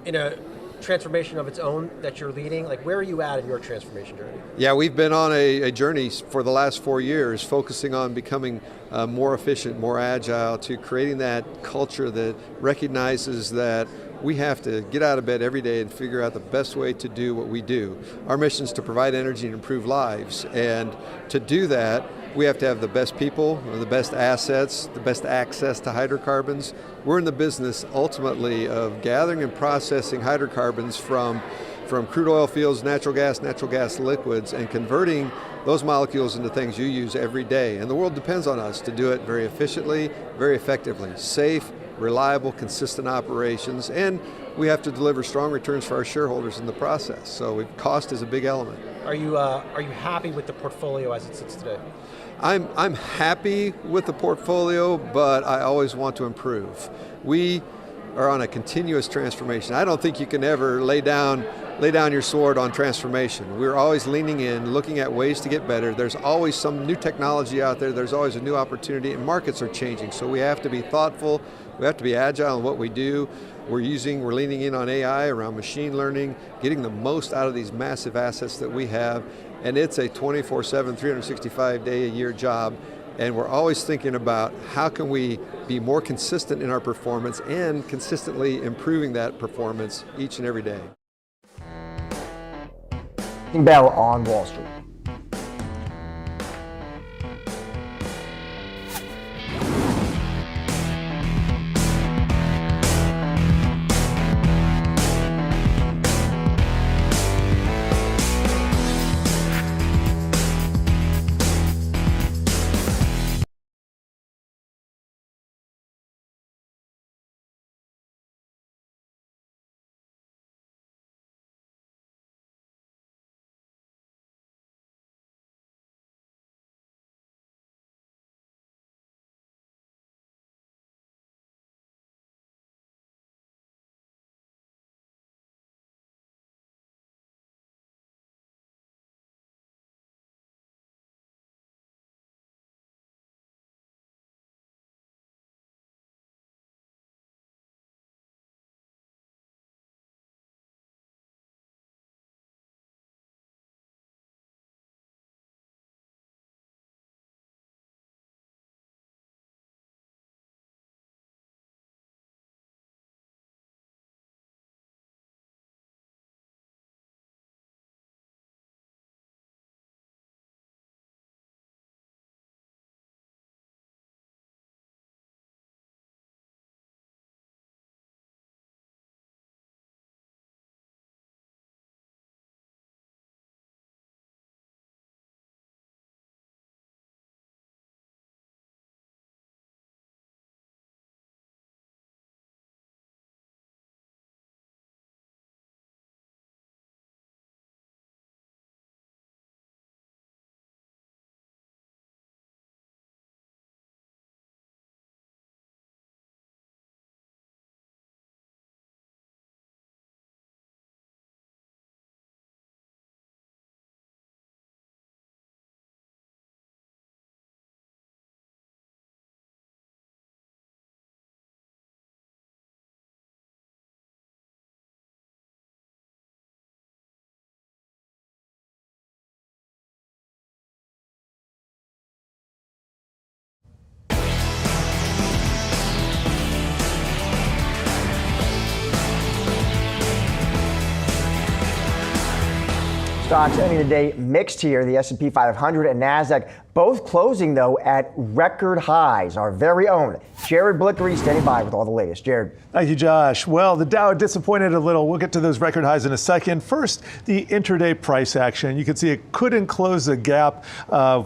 in a transformation of its own that you're leading, like where are you at in your transformation journey? Yeah, we've been on a journey for the last 4 years focusing on becoming more efficient, more agile, to creating that culture that recognizes that we have to get out of bed every day and figure out the best way to do what we do. Our mission is to provide energy and improve lives, and to do that we have to have the best people, the best assets, the best access to hydrocarbons. We're in the business ultimately of gathering and processing hydrocarbons from crude oil fields, natural gas liquids, and converting those molecules into things you use every day. And the world depends on us to do it very efficiently, very effectively, safe, reliable, consistent operations, and we have to deliver strong returns for our shareholders in the process. So cost is a big element. Are you happy with the portfolio as it sits today? I'm happy with the portfolio, but I always want to improve. We are on a continuous transformation. I don't think you can ever lay down your sword on transformation. We're always leaning in, looking at ways to get better. There's always some new technology out there. There's always a new opportunity, and markets are changing. So we have to be thoughtful. We have to be agile in what we do. We're leaning in on AI, around machine learning, getting the most out of these massive assets that we have. And it's a 24/7, 365-day-a-year job. And we're always thinking about how can we be more consistent in our performance and consistently improving that performance each and every day. Bell on Wall Street. Stocks ending the day mixed here. The S&P 500 and Nasdaq Both closing, though, at record highs. Our very own Jared Blickery standing by with all the latest. Jared. Thank you, Josh. Well, the Dow disappointed a little. We'll get to those record highs in a second. First, the intraday price action. You can see it couldn't close the gap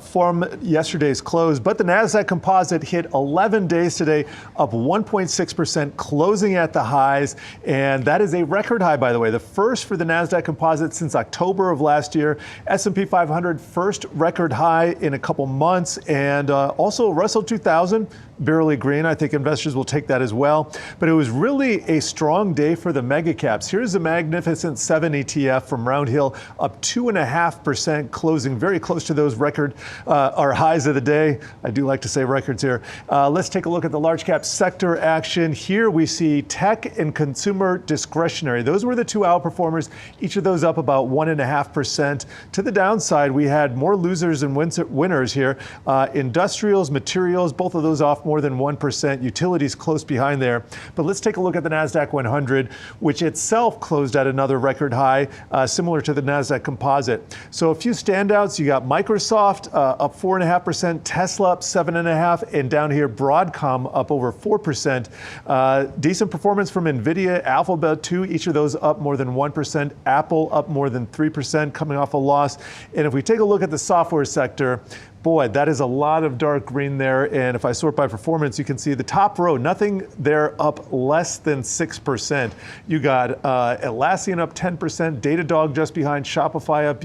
from yesterday's close, but the Nasdaq Composite hit 11 days today, up 1.6%, closing at the highs. And that is a record high, by the way, the first for the Nasdaq Composite since October of last year. S&P 500, first record high in a couple months. And also Russell 2000, barely green. I think investors will take that as well. But it was really a strong day for the mega caps. Here's the Magnificent 7 ETF from Round Hill, up 2.5%, closing very close to those record or highs of the day. I do like to say records here. Let's take a look at the large cap sector action. Here we see tech and consumer discretionary. Those were the two outperformers, each of those up about 1.5%. To the downside, we had more losers and winners here. Industrials, materials, both of those off more than 1%. Utilities close behind there. But let's take a look at the Nasdaq 100, which itself closed at another record high, similar to the Nasdaq Composite. So a few standouts. You got Microsoft up 4.5%, Tesla up 7.5%, and down here Broadcom up over 4%. Decent performance from Nvidia, Alphabet too. Each of those up more than 1%. Apple up more than 3%, coming off a loss. And if we take a look at the software sector, boy, that is a lot of dark green there. And if I sort by performance, you can see the top row, nothing there up less than 6%. You got Atlassian up 10%, Datadog just behind, Shopify up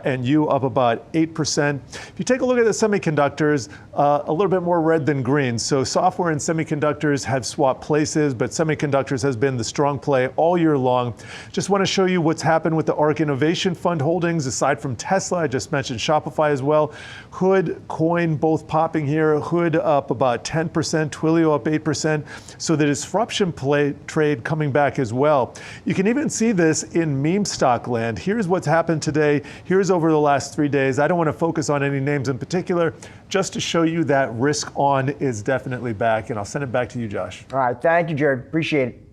and up about 8%. If you take a look at the semiconductors, a little bit more red than green. So software and semiconductors have swapped places, but semiconductors has been the strong play all year long. Just want to show you what's happened with the ARK Innovation Fund holdings, aside from Tesla. I just mentioned Shopify as well. Hood, Coin, both popping here. Hood up about 10%, Twilio up 8%. So the disruption play trade coming back as well. You can even see this in meme stock land. Here's what's happened today. Here's over the last 3 days. I don't want to focus on any names in particular, just to show you that risk on is definitely back. And I'll send it back to you, Josh. All right, thank you, Jared. Appreciate it.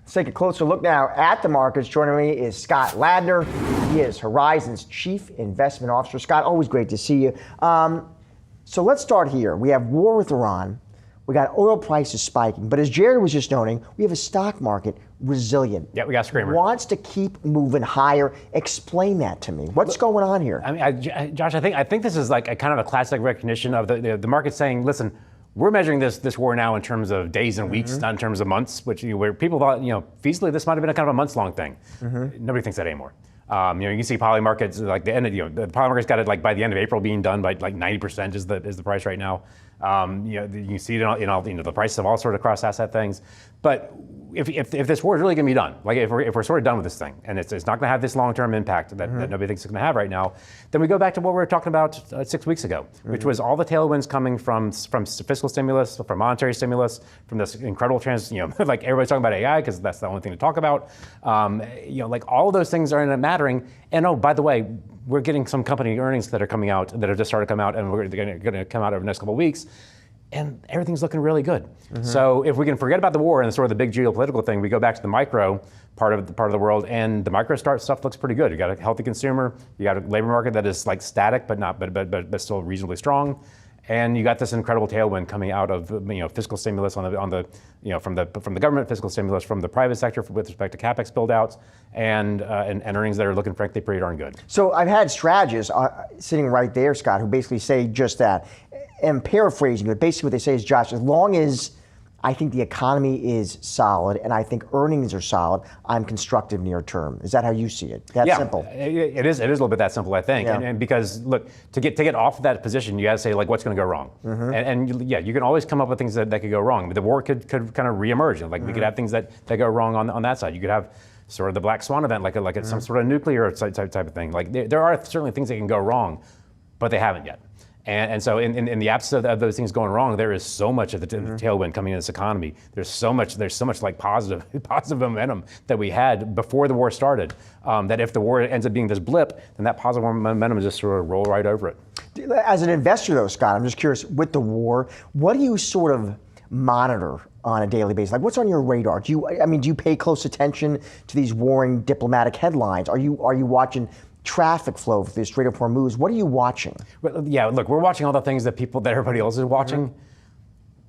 Let's take a closer look now at the markets. Joining me is Scott Ladner. He is Horizon's Chief Investment Officer. Scott, always great to see you. So let's start here. We have war with Iran. We got oil prices spiking. But as Jared was just noting, we have a stock market resilient. Yeah, we got a screamer. Wants to keep moving higher. Explain that to me. What's going on here? I mean, Josh, I think this is like a kind of a classic recognition of the market saying, listen, we're measuring this war now in terms of days and weeks, not in terms of months, which where people thought, feasibly this might have been a kind of a months-long thing. Nobody thinks that anymore. You can see poly markets like the end of the poly market's got it like by the end of April being done by like 90% is the price right now. You can see it in all the prices of all sort of cross-asset things. But if this war is really going to be done, like if we're sort of done with this thing, and it's not going to have this long-term impact that nobody thinks it's going to have right now, then we go back to what we were talking about 6 weeks ago, which was all the tailwinds coming from fiscal stimulus, from monetary stimulus, from this incredible like everybody's talking about AI because that's the only thing to talk about. Like all of those things are mattering. And oh, by the way, we're getting some company earnings that are coming out, that have just started to come out, and they're going to come out over the next couple of weeks. And everything's looking really good. So if we can forget about the war and sort of the big geopolitical thing, we go back to the micro part of the world, and the micro stuff looks pretty good. You got a healthy consumer, you got a labor market that is like static, but still reasonably strong, and you got this incredible tailwind coming out of fiscal stimulus from the government, fiscal stimulus from the private sector with respect to capex build-outs, and earnings that are looking frankly pretty darn good. So I've had strategists sitting right there, Scott, who basically say just that. And paraphrasing it, basically what they say is, Josh, as long as I think the economy is solid and I think earnings are solid, I'm constructive near term. Is that how you see it? That simple? It is a little bit that simple, I think. Yeah. And because look, to get off of that position, you got to say like what's going to go wrong. And you can always come up with things that could go wrong. But the war could kind of reemerge. Like we could have things that go wrong on that side. You could have sort of the black swan event, like it's some sort of nuclear type of thing. Like there are certainly things that can go wrong, but they haven't yet. And so in the absence of those things going wrong, there is so much of the tailwind coming in this economy. There's so much like positive momentum that we had before the war started, that if the war ends up being this blip, then that positive momentum is just sort of roll right over it. As an investor though, Scott, I'm just curious, with the war, what do you sort of monitor on a daily basis? Like what's on your radar? Do you pay close attention to these warring diplomatic headlines? Are you watching traffic flow for the Strait of Hormuz. What are you watching? Well, yeah, look, we're watching all the things that everybody else is watching,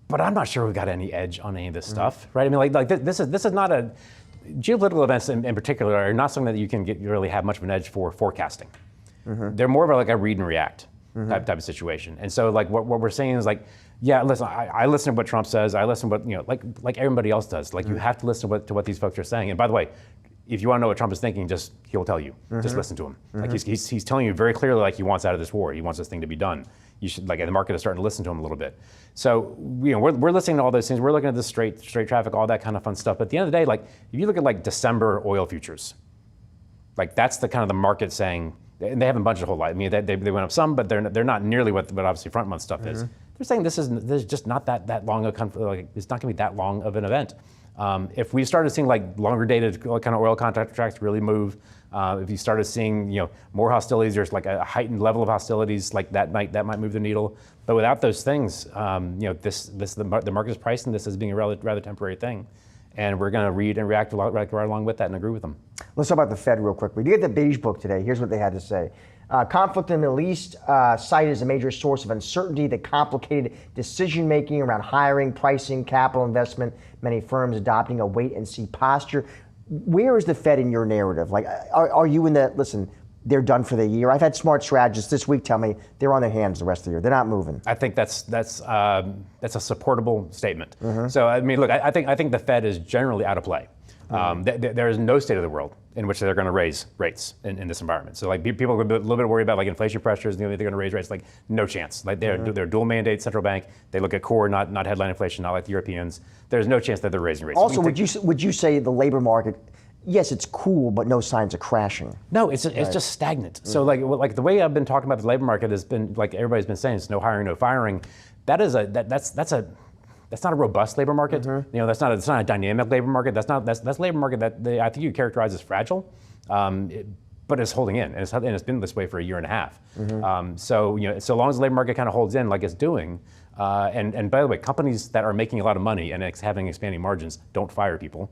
but I'm not sure we've got any edge on any of this stuff, right? I mean, like this is not a geopolitical events in particular are not something that you can really have much of an edge for forecasting. They're more of like a read and react type of situation. And so like what we're saying is like, yeah, listen, I listen to what Trump says. I listen to what, like everybody else does. Like you have to listen to what these folks are saying. And by the way, if you want to know what Trump is thinking, he'll tell you. Just listen to him. Like he's telling you very clearly, like he wants out of this war. He wants this thing to be done. You should, like, the market is starting to listen to him a little bit. So, we're listening to all those things. We're looking at the straight traffic, all that kind of fun stuff. But at the end of the day, like, if you look at like December oil futures, like that's the kind of the market saying, and they haven't budged a whole lot. I mean, they went up some, but they're not nearly what obviously front month stuff is. They're saying this is just not that long it's not going to be that long of an event. If we started seeing like longer dated kind of oil contracts really move, if you started seeing more hostilities, there's like a heightened level of hostilities, like that might move the needle. But without those things, the market is pricing this as being a rather temporary thing, and we're going to read and react right along with that and agree with them. Let's talk about the Fed real quick. We did get the beige book today. Here's what they had to say. Conflict in the Middle East cited as a major source of uncertainty that complicated decision-making around hiring, pricing, capital investment, many firms adopting a wait-and-see posture. Where is the Fed in your narrative? Like, are you in the, listen, they're done for the year? I've had smart strategists this week tell me they're on their hands the rest of the year. They're not moving. I think that's a supportable statement. So, I mean, look, I think the Fed is generally out of play. There is no state of the world in which they're going to raise rates in this environment. So like people are a little bit worried about like inflation pressures, they're going to raise rates, like no chance. Like they're dual mandate central bank. They look at core, not headline inflation, not like the Europeans. There's no chance that they're raising rates. Also, would you say the labor market, yes, it's cool, but no signs of crashing? No, it's just stagnant. So like the way I've been talking about the labor market has been, like everybody's been saying, it's no hiring, no firing. That's not a robust labor market. That's not a dynamic labor market. That's labor market that I think you characterize as fragile, but it's holding in, and it's been this way for a year and a half. So so long as the labor market kind of holds in like it's doing, and by the way, companies that are making a lot of money and having expanding margins don't fire people.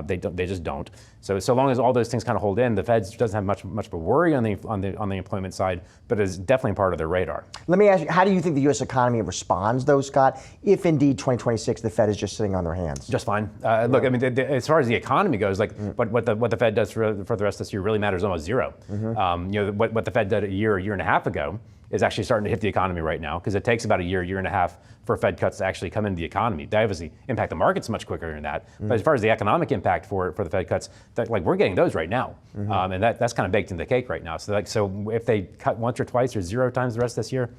They just don't. So long as all those things kind of hold in, the Fed doesn't have much of a worry on the employment side, but is definitely part of their radar. Let me ask you, how do you think the U.S. economy responds, though, Scott, if indeed 2026 the Fed is just sitting on their hands? Just fine. Look, I mean, as far as the economy goes, like what the Fed does for the rest of this year really matters almost zero. What the Fed did a year and a half ago is actually starting to hit the economy right now, because it takes about a year and a half for Fed cuts to actually come into the economy. They obviously impact the markets much quicker than that. But as far as the economic impact for the Fed cuts, we're getting those right now, and that's kind of baked into the cake right now. So if they cut once or twice or 0 times the rest of this year,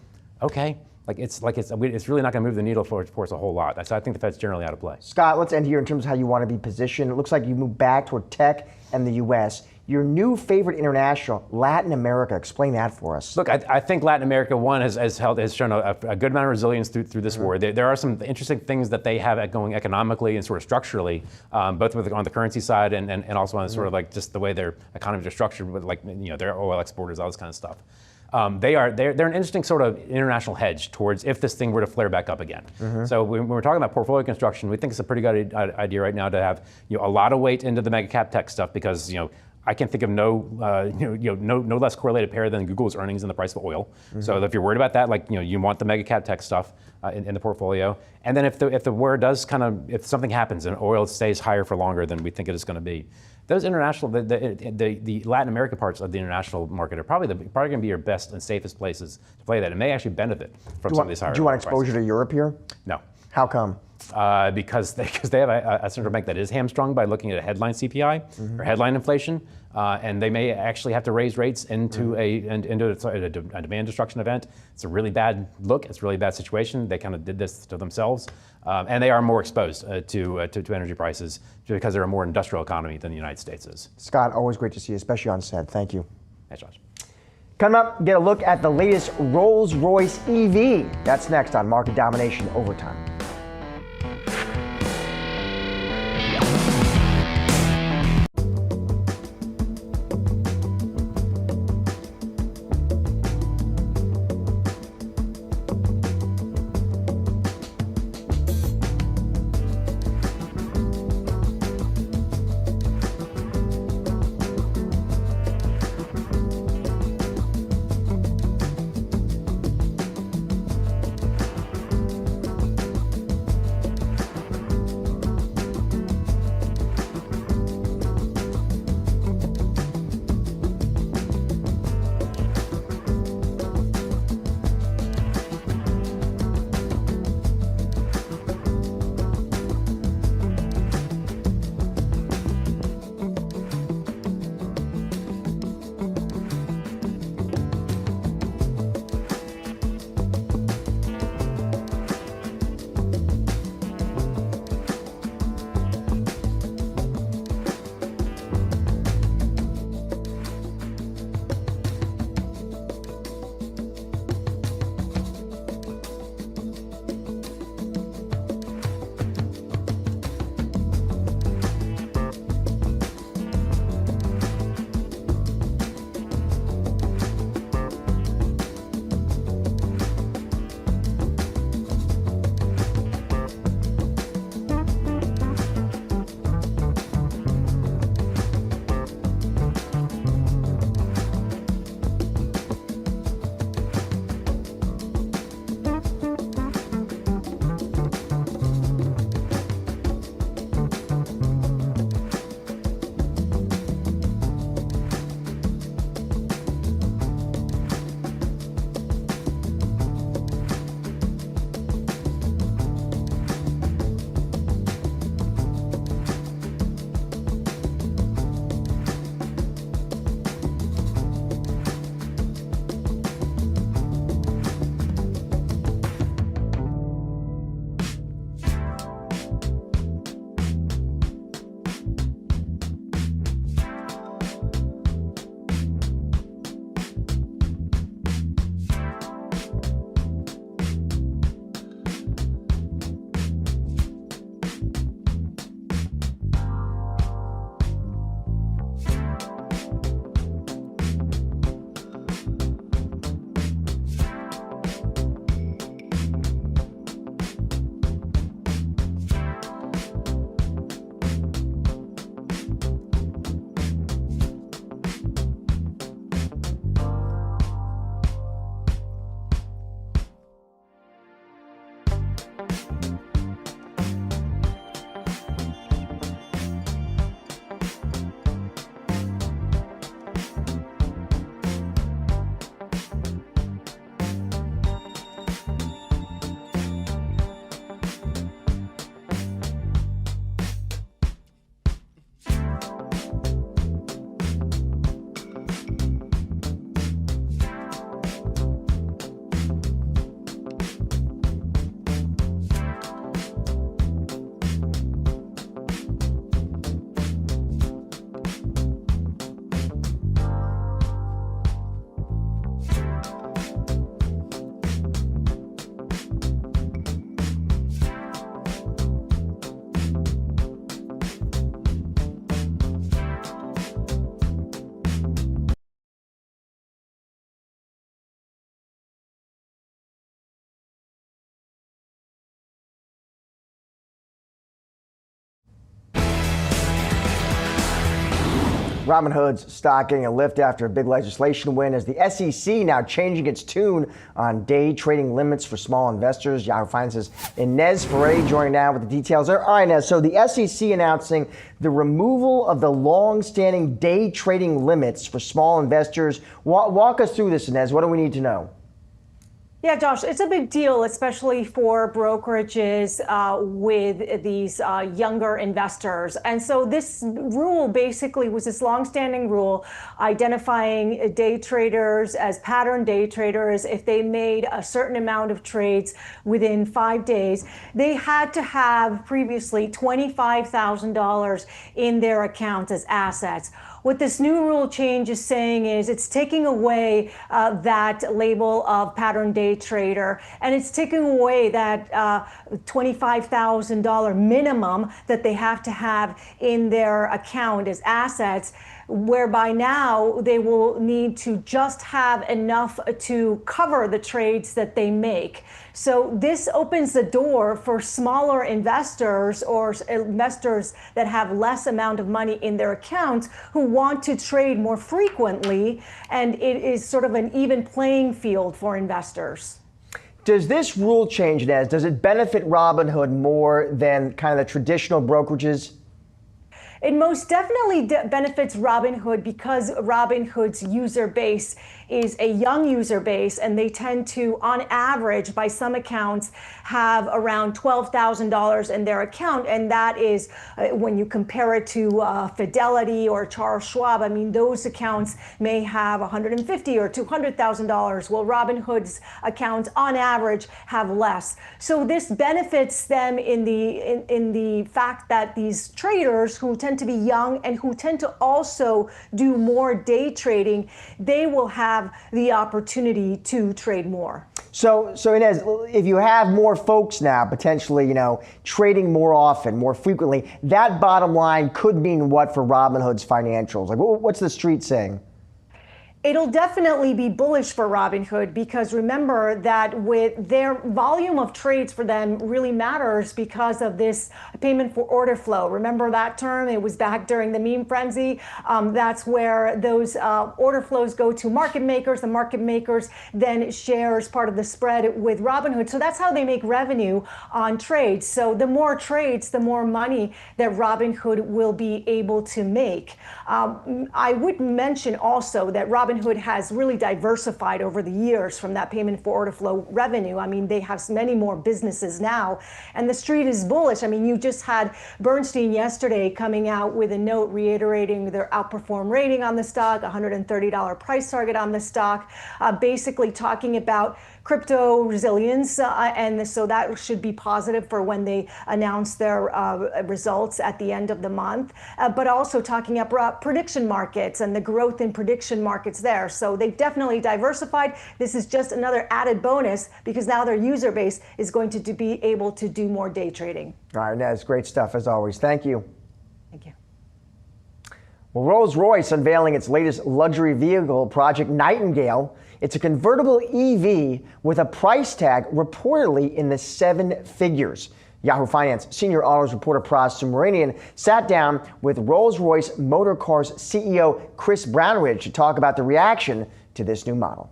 okay. It's really not going to move the needle for us a whole lot. So I think the Fed's generally out of play. Scott, let's end here in terms of how you want to be positioned. It looks like you moved back toward tech and the U.S. Your new favorite international, Latin America. Explain that for us. Look, I think Latin America, one, has shown a good amount of resilience through this war. There are some interesting things that they have going economically and sort of structurally, both on the currency side and also on sort of like just the way their economies are structured with their oil exporters, all this kind of stuff. They're an interesting sort of international hedge towards if this thing were to flare back up again. So when we're talking about portfolio construction, we think it's a pretty good idea right now to have a lot of weight into the mega cap tech stuff, because I can think of no less correlated pair than Google's earnings and the price of oil. So if you're worried about that, you want the mega cap tech stuff in the portfolio. And then if the war does if something happens and oil stays higher for longer than we think it is going to be, those international, the Latin America parts of the international market are probably going to be your best and safest places to play that. It may actually benefit from some of these higher. Do you want exposure to Europe here? No. How come? Because they have a central bank that is hamstrung by looking at a headline CPI or headline inflation, and they may actually have to raise rates into a demand destruction event. It's a really bad look. It's a really bad situation. They kind of did this to themselves, and they are more exposed to energy prices because they're a more industrial economy than the United States is. Scott, always great to see you, especially on set. Thank you. Thanks, Josh. Coming up, get a look at the latest Rolls-Royce EV. That's next on Market Domination Overtime. Robinhood's stock getting a lift after a big legislation win as the SEC now changing its tune on day trading limits for small investors. Yahoo Finance's Inez Ferretti joining now with the details. All right, Inez, so the SEC announcing the removal of the long-standing day trading limits for small investors. Walk us through this, Inez. What do we need to know? Yeah, Josh, it's a big deal, especially for brokerages with these younger investors. And so this rule basically was this longstanding rule identifying day traders as pattern day traders. If they made a certain amount of trades within 5 days, they had to have previously $25,000 in their account as assets. What this new rule change is saying is it's taking away that label of pattern day trader, and it's taking away that $25,000 minimum that they have to have in their account as assets, whereby now they will need to just have enough to cover the trades that they make. So this opens the door for smaller investors or investors that have less amount of money in their accounts who want to trade more frequently, and it is sort of an even playing field for investors. Does this rule change, Nez? Does it benefit Robinhood more than kind of the traditional brokerages? It most definitely benefits Robinhood because Robinhood's user base is a young user base, and they tend to, on average, by some accounts, have around $12,000 in their account. And that is, when you compare it to Fidelity or Charles Schwab, I mean, those accounts may have $150,000 or $200,000. Well, Robinhood's accounts, on average, have less. So this benefits them in the fact that these traders who tend to be young and who tend to also do more day trading, they will have the opportunity to trade more. So Inez, if you have more folks now potentially, trading more often, more frequently, that bottom line could mean what for Robinhood's financials? Like, what's the street saying? It'll definitely be bullish for Robinhood because remember that with their volume of trades for them really matters because of this payment for order flow. Remember that term? It was back during the meme frenzy. That's where those order flows go to market makers. The market makers then shares part of the spread with Robinhood. So that's how they make revenue on trades. So the more trades, the more money that Robinhood will be able to make. I would mention also that Robinhood has really diversified over the years from that payment for order flow revenue. I mean, they have many more businesses now, and the street is bullish. I mean, you just had Bernstein yesterday coming out with a note reiterating their outperform rating on the stock, $130 price target on the stock, basically talking about crypto resilience, and so that should be positive for when they announce their results at the end of the month, but also talking about prediction markets and the growth in prediction markets there. So they've definitely diversified. This is just another added bonus because now their user base is going to be able to do more day trading. All right, Nez, great stuff as always. Thank you. Thank you. Well, Rolls-Royce unveiling its latest luxury vehicle, Project Nightingale. It's a convertible EV with a price tag reportedly in the 7 figures. Yahoo Finance senior autos reporter Pras Subramanian sat down with Rolls-Royce Motor Cars CEO Chris Brownridge to talk about the reaction to this new model.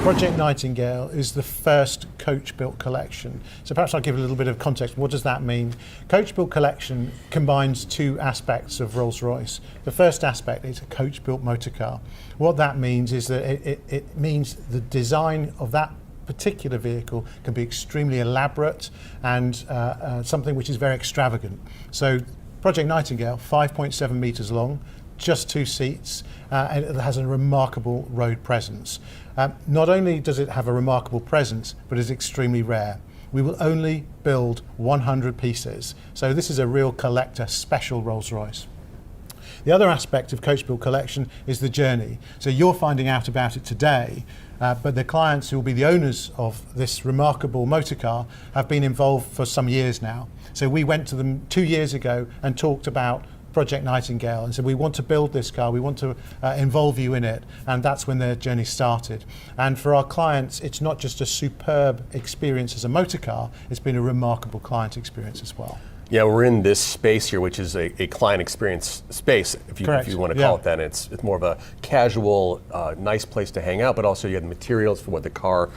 Project Nightingale is the first coach-built collection. So perhaps I'll give a little bit of context. What does that mean? Coach-built collection combines 2 aspects of Rolls-Royce. The first aspect is a coach-built motor car. What that means is that it means the design of that particular vehicle can be extremely elaborate and something which is very extravagant. So Project Nightingale, 5.7 meters long, just 2 seats, and it has a remarkable road presence. Not only does it have a remarkable presence, but it's extremely rare. We will only build 100 pieces. So this is a real collector special Rolls-Royce. The other aspect of Coach Built Collection is the journey. So you're finding out about it today, but the clients who will be the owners of this remarkable motor car have been involved for some years now. So we went to them 2 years ago and talked about Project Nightingale and said, we want to build this car, we want to involve you in it, and that's when their journey started. And for our clients, it's not just a superb experience as a motor car, it's been a remarkable client experience as well. Yeah, we're in this space here, which is a client experience space, if you want to call it that. And it's more of a casual, nice place to hang out, but also you have the materials for what the car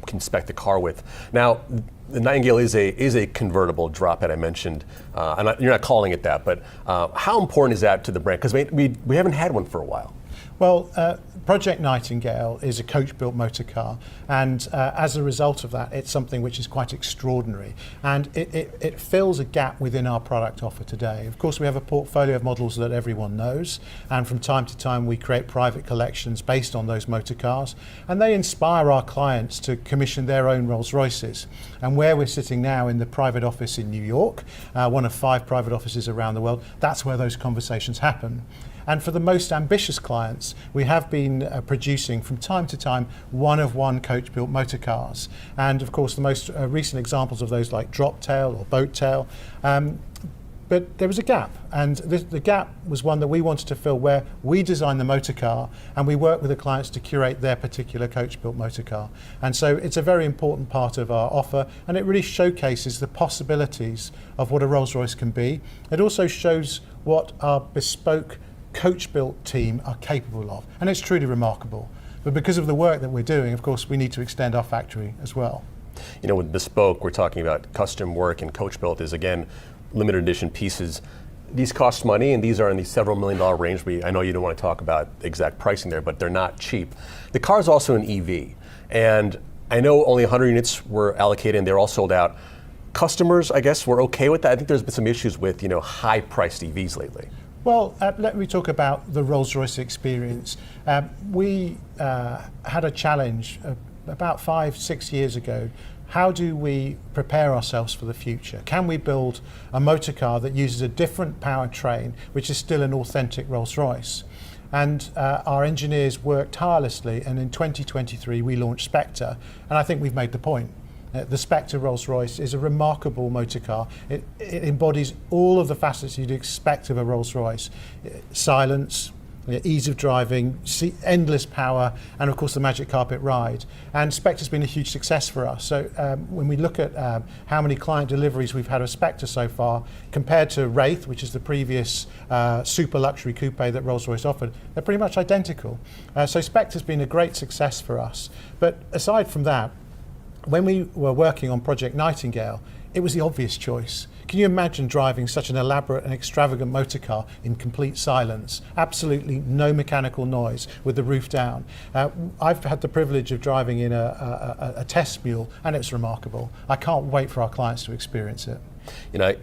can spec the car with. Now, the Nightingale is a convertible drop that I mentioned. You're not calling it that, but how important is that to the brand? Because we haven't had one for a while. Well, Project Nightingale is a coach-built motor car, and as a result of that, it's something which is quite extraordinary, and it fills a gap within our product offer today. Of course, we have a portfolio of models that everyone knows, and from time to time we create private collections based on those motor cars, and they inspire our clients to commission their own Rolls-Royces. And where we're sitting now in the private office in New York, one of 5 private offices around the world, that's where those conversations happen. And for the most ambitious clients, we have been producing from time to time one-of-one coach-built motor cars. And of course, the most recent examples of those like drop tail or boat tail. But there was a gap, and the gap was one that we wanted to fill, where we design the motor car and we work with the clients to curate their particular coach-built motor car. And so it's a very important part of our offer, and it really showcases the possibilities of what a Rolls-Royce can be. It also shows what our bespoke coach-built team are capable of, and it's truly remarkable. But because of the work that we're doing, of course, we need to extend our factory as well. You know, with bespoke, we're talking about custom work, and coach-built is, again, limited edition pieces. These cost money, and these are in the several $1 million range. I know you don't want to talk about exact pricing there, but they're not cheap. The car is also an EV, and I know only 100 units were allocated, and they're all sold out. Customers, I guess, were okay with that. I think there's been some issues with, high-priced EVs lately. Well, let me talk about the Rolls-Royce experience. We had a challenge about 5-6 years ago. How do we prepare ourselves for the future? Can we build a motor car that uses a different powertrain, which is still an authentic Rolls-Royce? And our engineers worked tirelessly, and in 2023 we launched Spectre, and I think we've made the point. The Spectre Rolls-Royce is a remarkable motor car. It embodies all of the facets you'd expect of a Rolls-Royce. Silence, ease of driving, endless power, and of course the magic carpet ride. And Spectre's been a huge success for us. So when we look at how many client deliveries we've had of Spectre so far, compared to Wraith, which is the previous super luxury coupe that Rolls-Royce offered, they're pretty much identical. So Spectre's been a great success for us. But aside from that, when we were working on Project Nightingale, it was the obvious choice. Can you imagine driving such an elaborate and extravagant motor car in complete silence? Absolutely no mechanical noise with the roof down. I've had the privilege of driving in a test mule, and it's remarkable. I can't wait for our clients to experience it.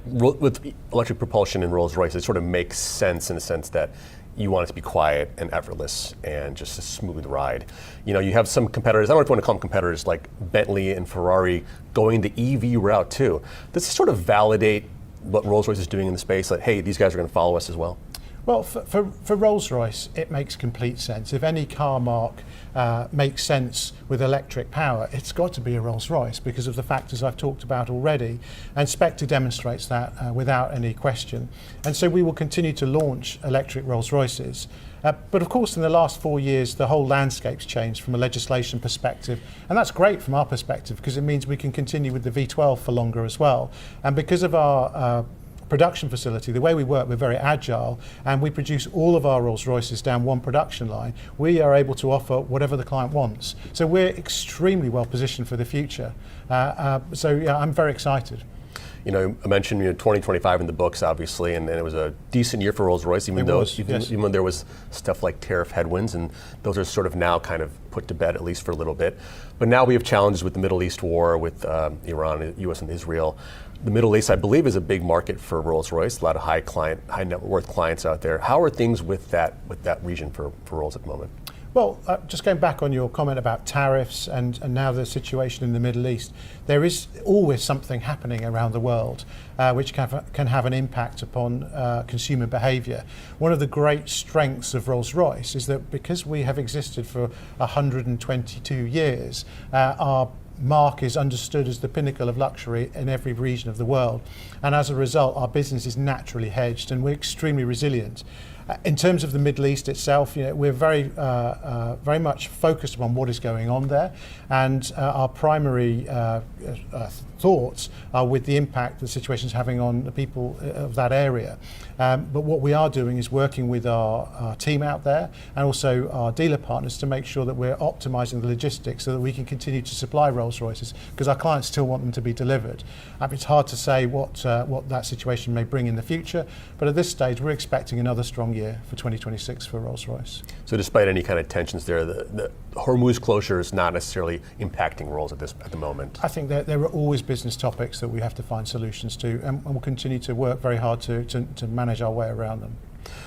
With electric propulsion in Rolls-Royce, it sort of makes sense in the sense that you want it to be quiet and effortless and just a smooth ride. You have some competitors, I don't know if you want to call them competitors, like Bentley and Ferrari going the EV route too. Does this sort of validate what Rolls-Royce is doing in the space, that, hey, these guys are going to follow us as well? Well, for Rolls-Royce, it makes complete sense. If any car mark makes sense with electric power, it's got to be a Rolls-Royce because of the factors I've talked about already. And Spectre demonstrates that without any question. And so we will continue to launch electric Rolls-Royces. But of course, in the last 4 years, the whole landscape's changed from a legislation perspective. And that's great from our perspective because it means we can continue with the V12 for longer as well. And because of our production facility, the way we work, we're very agile, and we produce all of our Rolls-Royces down one production line. We are able to offer whatever the client wants. So we're extremely well positioned for the future. I'm very excited. I mentioned 2025 in the books, obviously, and it was a decent year for Rolls-Royce, even when there was stuff like tariff headwinds, and those are sort of now kind of put to bed, at least for a little bit. But now we have challenges with the Middle East war, with Iran, US, and Israel. The Middle East, I believe, is a big market for Rolls-Royce. A lot of high net worth clients out there. How are things with that region for Rolls at the moment? Well, just going back on your comment about tariffs and now the situation in the Middle East, there is always something happening around the world which can have an impact upon consumer behaviour. One of the great strengths of Rolls-Royce is that because we have existed for 122 years, our mark is understood as the pinnacle of luxury in every region of the world. And as a result, our business is naturally hedged and we're extremely resilient. In terms of the Middle East itself, we're very much focused upon what is going on there, and our primary thoughts are with the impact the situation is having on the people of that area. But what we are doing is working with our team out there and also our dealer partners to make sure that we're optimizing the logistics so that we can continue to supply Rolls-Royces, because our clients still want them to be delivered. It's hard to say what that situation may bring in the future, but at this stage we're expecting another strong year for 2026 for Rolls-Royce. So despite any kind of tensions there, the Hormuz closure is not necessarily impacting Rolls at the moment. I think that there are always business topics that we have to find solutions to, and we'll continue to work very hard to manage our way around them.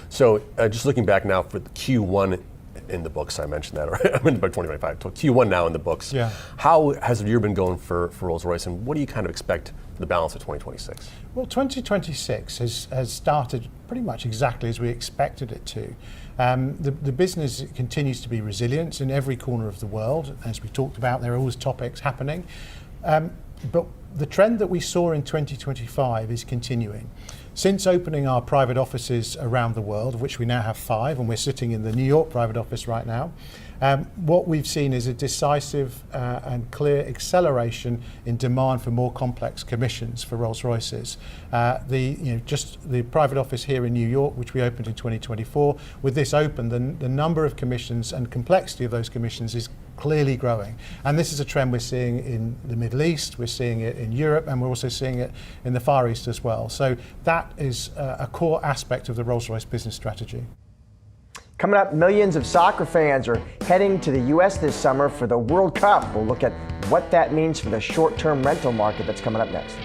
So just looking back now for the Q1 in the books, I mentioned that, right? I'm in about 2025. So Q1 now in the books. Yeah. How has the year been going for Rolls-Royce, and what do you kind of expect for the balance of 2026? Well, 2026 has started pretty much exactly as we expected it to. The business continues to be resilient in every corner of the world. As we talked about, there are always topics happening. But the trend that we saw in 2025 is continuing. Since opening our private offices around the world, of which we now have 5, and we're sitting in the New York private office right now, what we've seen is a decisive and clear acceleration in demand for more complex commissions for Rolls-Royces. Just the private office here in New York, which we opened in 2024, with this open, the number of commissions and complexity of those commissions is clearly growing. And this is a trend we're seeing in the Middle East, we're seeing it in Europe, and we're also seeing it in the Far East as well. So that is a core aspect of the Rolls-Royce business strategy. Coming up, millions of soccer fans are heading to the U.S. this summer for the World Cup. We'll look at what that means for the short-term rental market. That's coming up next.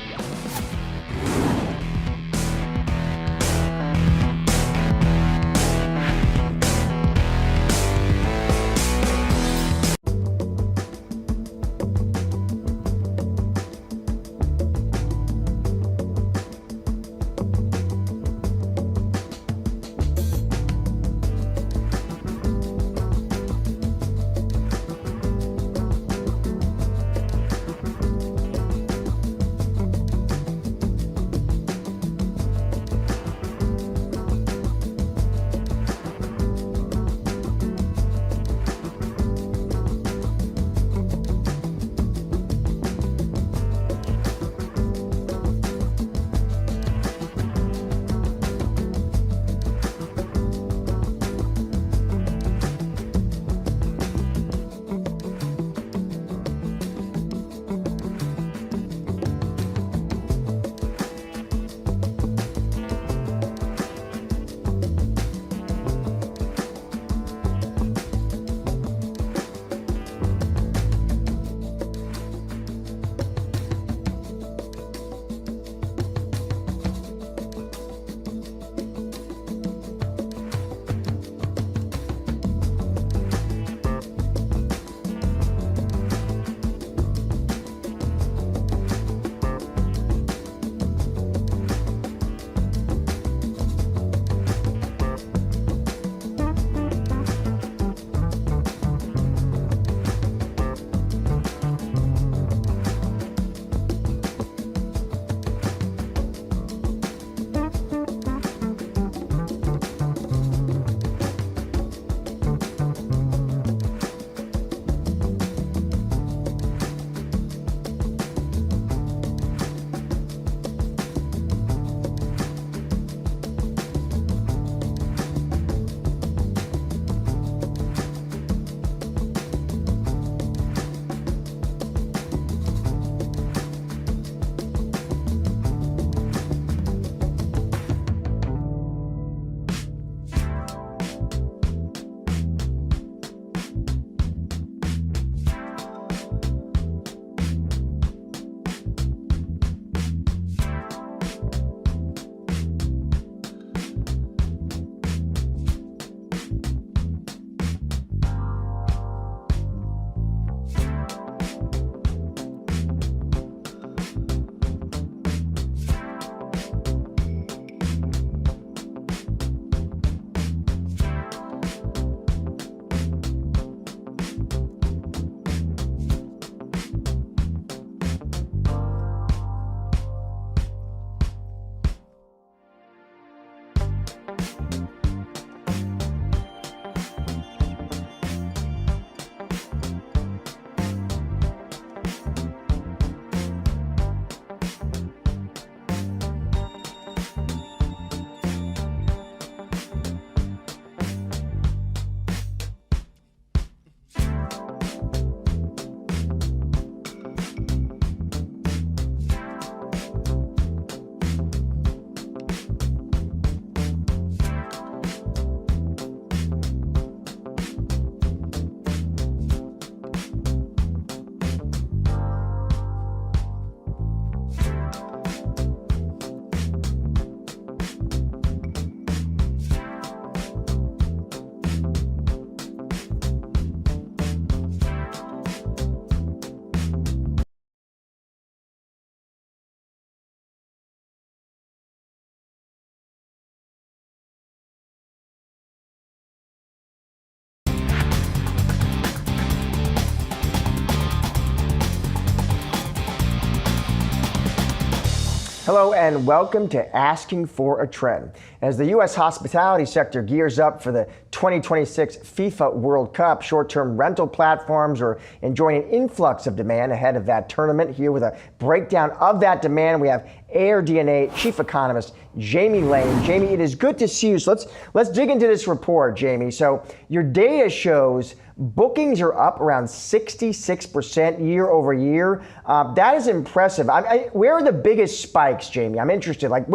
Hello and welcome to Asking for a Trend. As the U.S. hospitality sector gears up for the 2026 FIFA World Cup, short-term rental platforms are enjoying an influx of demand ahead of that tournament. Here with a breakdown of that demand, we have AirDNA chief economist Jamie Lane. Jamie, it is good to see you. So let's dig into this report, Jamie. So your data shows bookings are up around 66% year over year. That is impressive. Where are the biggest spikes, Jamie? I'm interested. Like,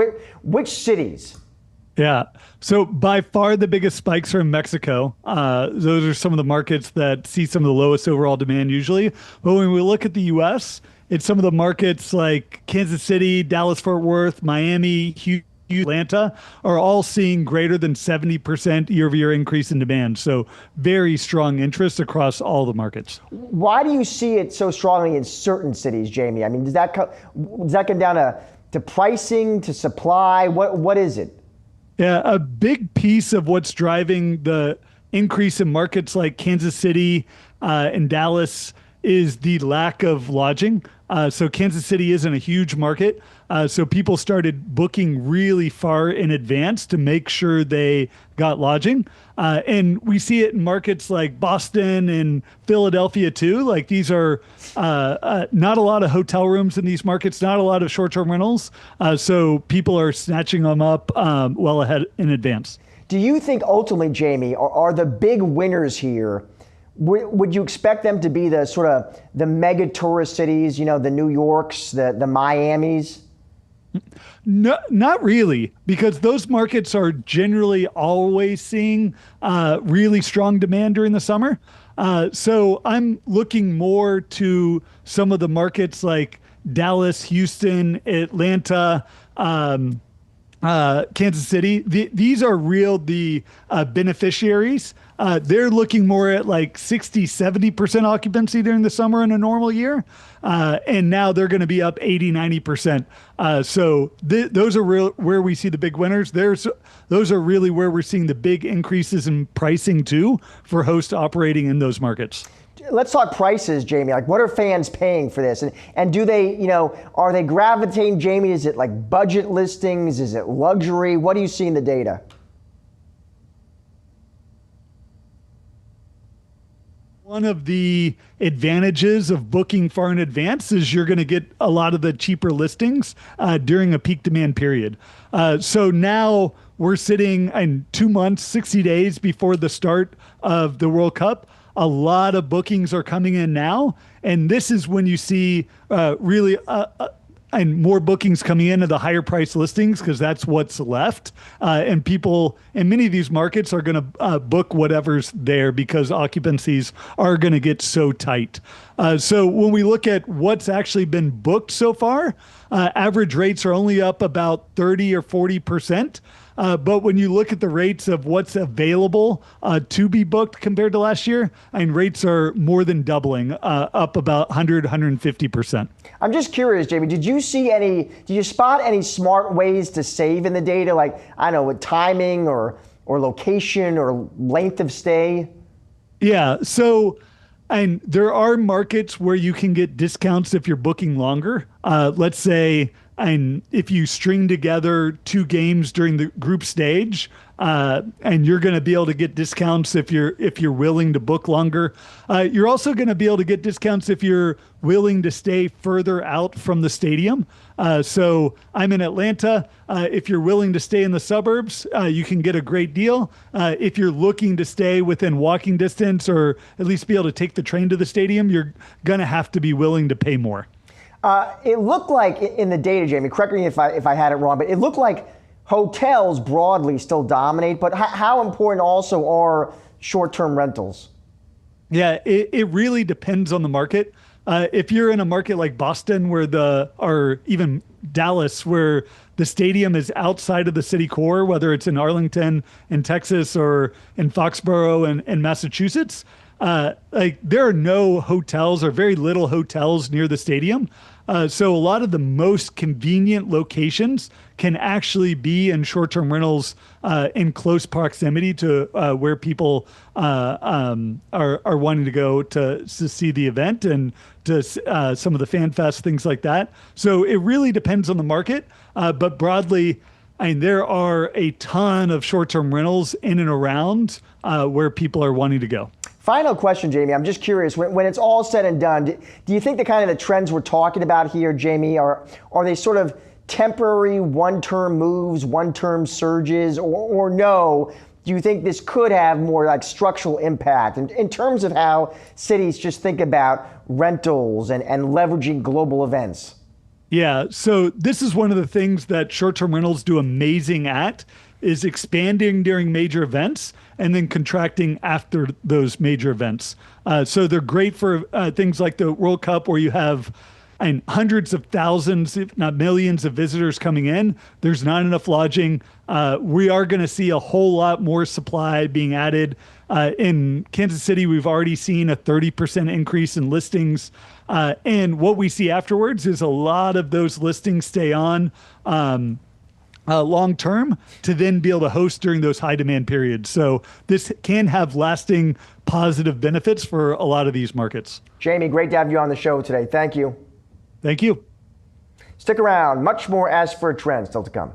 which cities? Yeah. So by far the biggest spikes are in Mexico. Those are some of the markets that see some of the lowest overall demand usually. But when we look at the U.S., it's some of the markets like Kansas City, Dallas-Fort Worth, Miami, Houston, Atlanta are all seeing greater than 70% year-over-year increase in demand. So very strong interest across all the markets. Why do you see it so strongly in certain cities, Jamie? I mean, does that come down to pricing, to supply? What is it? Yeah, a big piece of what's driving the increase in markets like Kansas City and Dallas is the lack of lodging. So Kansas City isn't a huge market. So people started booking really far in advance to make sure they got lodging. And we see it in markets like Boston and Philadelphia too. Like these are not a lot of hotel rooms in these markets, not a lot of short-term rentals. So people are snatching them up well ahead in advance. Do you think ultimately, Jamie, are the big winners here? Would you expect them to be the sort of the mega tourist cities, you know, the New Yorks, the Miamis? No, not really, because those markets are generally always seeing really strong demand during the summer. So I'm looking more to some of the markets like Dallas, Houston, Atlanta, Kansas City. These are the beneficiaries. They're looking more at like 60-70% occupancy during the summer in a normal year. And now they're going to be up 80-90%. So those are where we see the big winners. Those are really where we're seeing the big increases in pricing too for hosts operating in those markets. Let's talk prices, Jamie. Like, what are fans paying for this? And do they, are they gravitating, Jamie? Is it like budget listings? Is it luxury? What do you see in the data? One of the advantages of booking far in advance is you're going to get a lot of the cheaper listings during a peak demand period. So now we're sitting in 2 months, 60 days before the start of the World Cup. A lot of bookings are coming in now. And this is when you see really and more bookings coming into the higher price listings because that's what's left. And people in many of these markets are going to book whatever's there because occupancies are going to get so tight. So when we look at what's actually been booked so far, average rates are only up about 30 or 40%. But when you look at the rates of what's available to be booked compared to last year, rates are more than doubling, up about 150%. I'm just curious, Jamie, did you spot any smart ways to save in the data? Like, I don't know, with timing or location or length of stay? Yeah, so there are markets where you can get discounts if you're booking longer. Let's say, if you string together 2 games during the group stage, and you're going to be able to get discounts if you're willing to book longer. You're also going to be able to get discounts if you're willing to stay further out from the stadium. So I'm in Atlanta. If you're willing to stay in the suburbs, you can get a great deal. If you're looking to stay within walking distance or at least be able to take the train to the stadium, you're going to have to be willing to pay more. It looked like in the data, Jamie, correct me if I had it wrong, but it looked like hotels broadly still dominate, but how important also are short-term rentals? Yeah, it really depends on the market. If you're in a market like Boston or even Dallas, where the stadium is outside of the city core, whether it's in Arlington in Texas or in Foxborough in Massachusetts, there are no hotels or very little hotels near the stadium. So a lot of the most convenient locations can actually be in short-term rentals in close proximity to where people are wanting to go to see the event and to some of the fan fests, things like that. So it really depends on the market, but broadly, I mean, there are a ton of short-term rentals in and around where people are wanting to go. Final question, Jamie. I'm just curious, when it's all said and done, do you think the kind of the trends we're talking about here, Jamie, are they sort of temporary one-term moves, one-term surges, or no? Do you think this could have more like structural impact in terms of how cities just think about rentals and leveraging global events? Yeah, so this is one of the things that short-term rentals do amazing at, is expanding during major events and then contracting after those major events. So they're great for things like the World Cup, where you have hundreds of thousands, if not millions, of visitors coming in. There's not enough lodging. We are going to see a whole lot more supply being added. In Kansas City, we've already seen a 30% increase in listings. And what we see afterwards is a lot of those listings stay on long term to then be able to host during those high demand periods. So this can have lasting positive benefits for a lot of these markets. Jamie, great to have you on the show today. Thank you. Thank you. Stick around. Much more As for Trends still to come.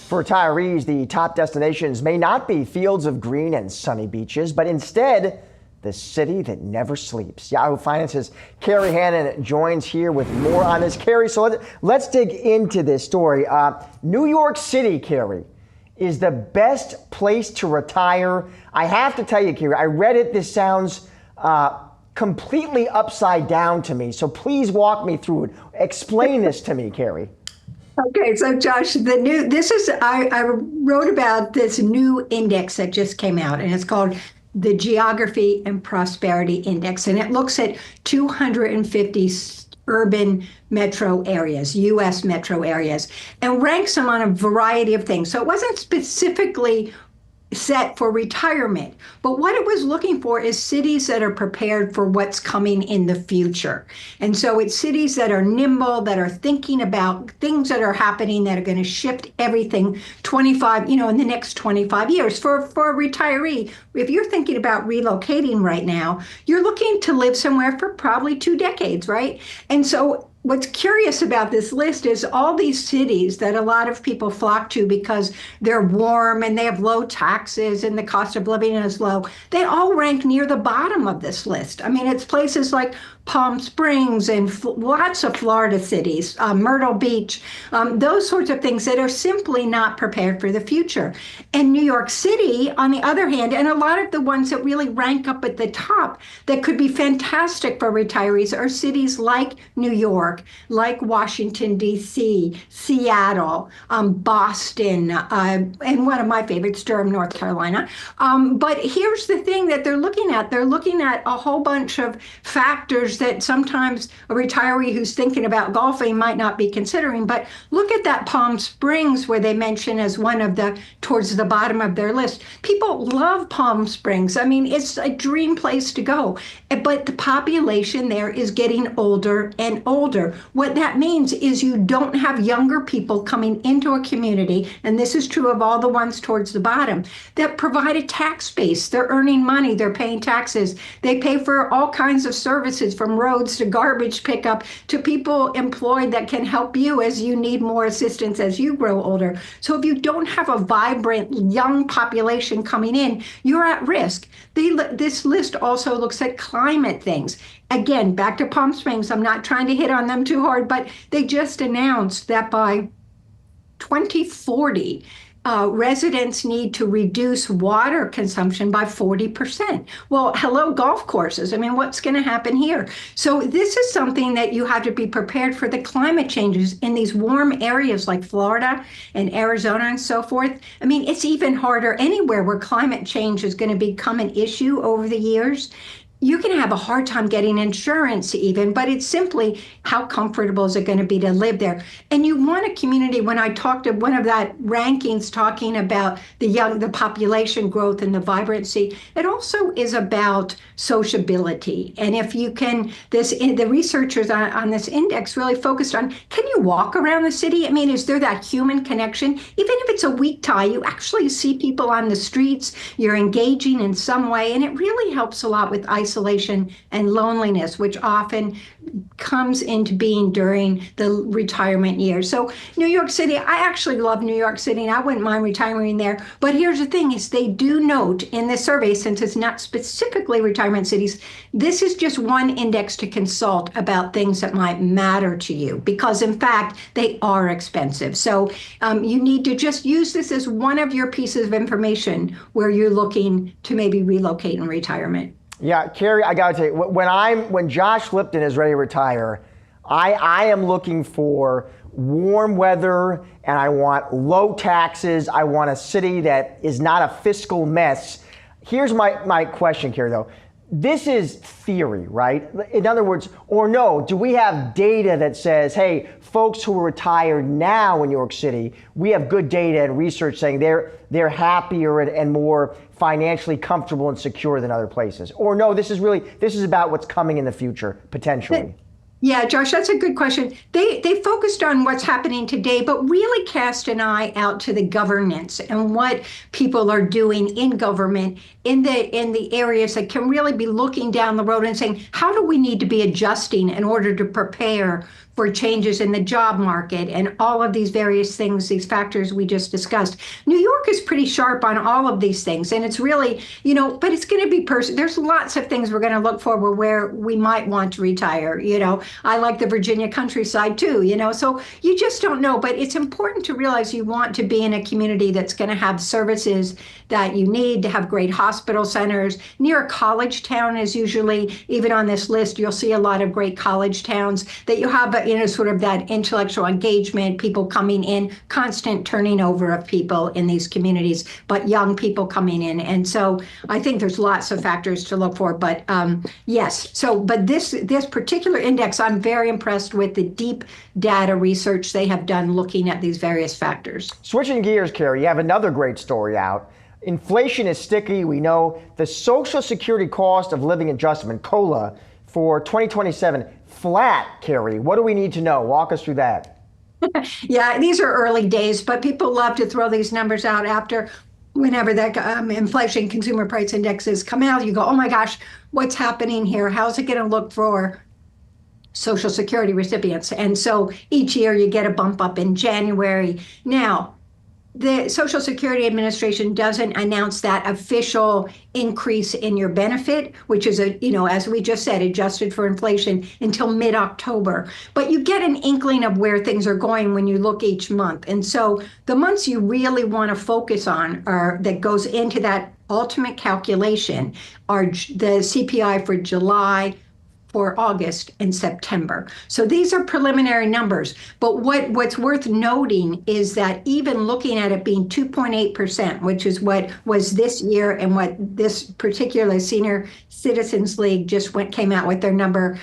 For retirees, the top destinations may not be fields of green and sunny beaches, but instead the city that never sleeps. Yahoo Finance's Carrie Hannon joins here with more on this. Carrie, so let's dig into this story. New York City, Carrie, is the best place to retire. I have to tell you, Carrie, I read it. This sounds completely upside down to me. So please walk me through it. Explain this to me, Carrie. Okay, so Josh, I wrote about this new index that just came out, and it's called the Geography and Prosperity Index, and it looks at 250 urban metro areas, U.S. metro areas, and ranks them on a variety of things. So it wasn't specifically set for retirement, but what it was looking for is cities that are prepared for what's coming in the future. And so it's cities that are nimble, that are thinking about things that are happening that are going to shift everything in the next 25 years. For a retiree, if you're thinking about relocating right now, you're looking to live somewhere for probably 2 decades, right? And so what's curious about this list is all these cities that a lot of people flock to because they're warm and they have low taxes and the cost of living is low, they all rank near the bottom of this list. I mean, it's places like Palm Springs and lots of Florida cities, Myrtle Beach, those sorts of things that are simply not prepared for the future. And New York City, on the other hand, and a lot of the ones that really rank up at the top that could be fantastic for retirees are cities like New York, like Washington, D.C., Seattle, Boston, and one of my favorites, Durham, North Carolina. But here's the thing that they're looking at. They're looking at a whole bunch of factors that sometimes a retiree who's thinking about golfing might not be considering. But look at that Palm Springs where they mention as one of towards the bottom of their list. People love Palm Springs. I mean, it's a dream place to go. But the population there is getting older and older. What that means is you don't have younger people coming into a community, and this is true of all the ones towards the bottom, that provide a tax base. They're earning money, they're paying taxes, they pay for all kinds of services from roads to garbage pickup to people employed that can help you as you need more assistance as you grow older. So if you don't have a vibrant young population coming in, you're at risk. This list also looks at climate things. Again, back to Palm Springs, I'm not trying to hit on them too hard, but they just announced that by 2040, residents need to reduce water consumption by 40%. Well, hello, golf courses. I mean, what's going to happen here? So this is something that you have to be prepared for the climate changes in these warm areas like Florida and Arizona and so forth. I mean, it's even harder anywhere where climate change is going to become an issue over the years. You can have a hard time getting insurance even, but it's simply how comfortable is it going to be to live there. And you want a community. When I talked to one of that rankings talking about the population growth and the vibrancy, it also is about sociability. And if you can, the researchers on this index really focused on, can you walk around the city? I mean, is there that human connection? Even if it's a weak tie, you actually see people on the streets, you're engaging in some way, and it really helps a lot with isolation and loneliness, which often comes into being during the retirement years. So New York City, I actually love New York City, and I wouldn't mind retiring there. But here's the thing is they do note in this survey, since it's not specifically retirement cities, this is just one index to consult about things that might matter to you, because in fact, they are expensive. So you need to just use this as one of your pieces of information where you're looking to maybe relocate in retirement. Yeah, Carrie, I gotta tell you, when Josh Lipton is ready to retire, I am looking for warm weather and I want low taxes. I want a city that is not a fiscal mess. Here's my question, Carrie, though. This is theory, right? In other words, or no, do we have data that says, hey, folks who are retired now in New York City, we have good data and research saying they're happier and more financially comfortable and secure than other places? Or no, this is about what's coming in the future, potentially. Yeah, Josh, that's a good question. They focused on what's happening today, but really cast an eye out to the governance and what people are doing in government in the areas that can really be looking down the road and saying, how do we need to be adjusting in order to prepare for changes in the job market and all of these various things, these factors we just discussed. New York is pretty sharp on all of these things. And it's really, but it's going to be there's lots of things we're going to look for where we might want to retire. I like the Virginia countryside too, so you just don't know. But it's important to realize you want to be in a community that's going to have services that you need, to have great hospital centers. Near a college town is usually, even on this list, you'll see a lot of great college towns that you have, sort of that intellectual engagement, people coming in, constant turning over of people in these communities, but young people coming in. And so I think there's lots of factors to look for, but yes. So, but this particular index, I'm very impressed with the deep data research they have done looking at these various factors. Switching gears, Carrie, you have another great story out. Inflation is sticky. We know the Social Security cost of living adjustment, COLA, for 2027, flat, Carrie. What do we need to know? Walk us through that. Yeah, these are early days, but people love to throw these numbers out after whenever that inflation consumer price indexes come out. You go, oh my gosh, what's happening here? How's it going to look for Social Security recipients? And so each year you get a bump up in January. Now, the Social Security Administration doesn't announce that official increase in your benefit, which is as we just said, adjusted for inflation, until mid-October. But you get an inkling of where things are going when you look each month. And so the months you really want to focus on that goes into that ultimate calculation are the CPI for July, for August and September. So these are preliminary numbers, but what's worth noting is that even looking at it being 2.8%, which is what was this year and what this particular Senior Citizens League just came out with their number,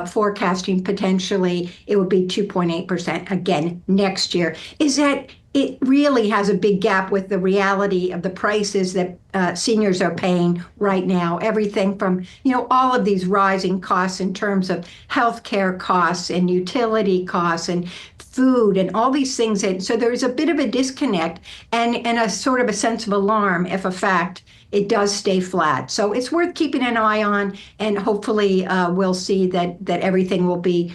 forecasting potentially it would be 2.8% again next year, is that it really has a big gap with the reality of the prices that seniors are paying right now. Everything from, all of these rising costs in terms of healthcare costs and utility costs and food and all these things. And so there's a bit of a disconnect and a sort of a sense of alarm if, in fact, it does stay flat. So it's worth keeping an eye on, and hopefully we'll see that everything will be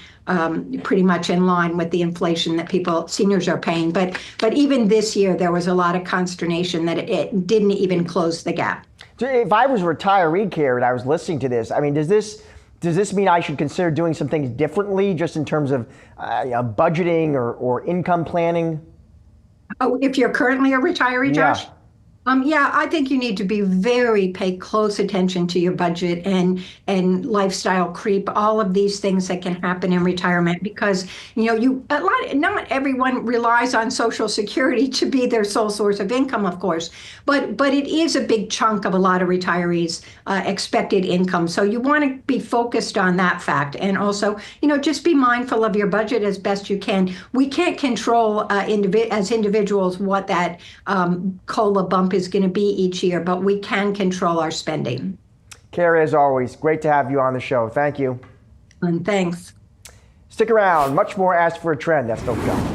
pretty much in line with the inflation that seniors are paying. But even this year, there was a lot of consternation that it didn't even close the gap. If I was a retiree, Carrie, and I was listening to this, I mean, does this mean I should consider doing some things differently, just in terms of budgeting or income planning? Oh, if you're currently a retiree, Josh? Yeah. I think you need to pay close attention to your budget and lifestyle creep, all of these things that can happen in retirement, because not everyone relies on Social Security to be their sole source of income, of course, but it is a big chunk of a lot of retirees' expected income. So you want to be focused on that fact, and also just be mindful of your budget as best you can. We can't control as individuals what that COLA bump is going to be each year, but we can control our spending. Carrie, as always, great to have you on the show. Thank you. And thanks. Stick around. Much more Ask for a Trend. That's no go.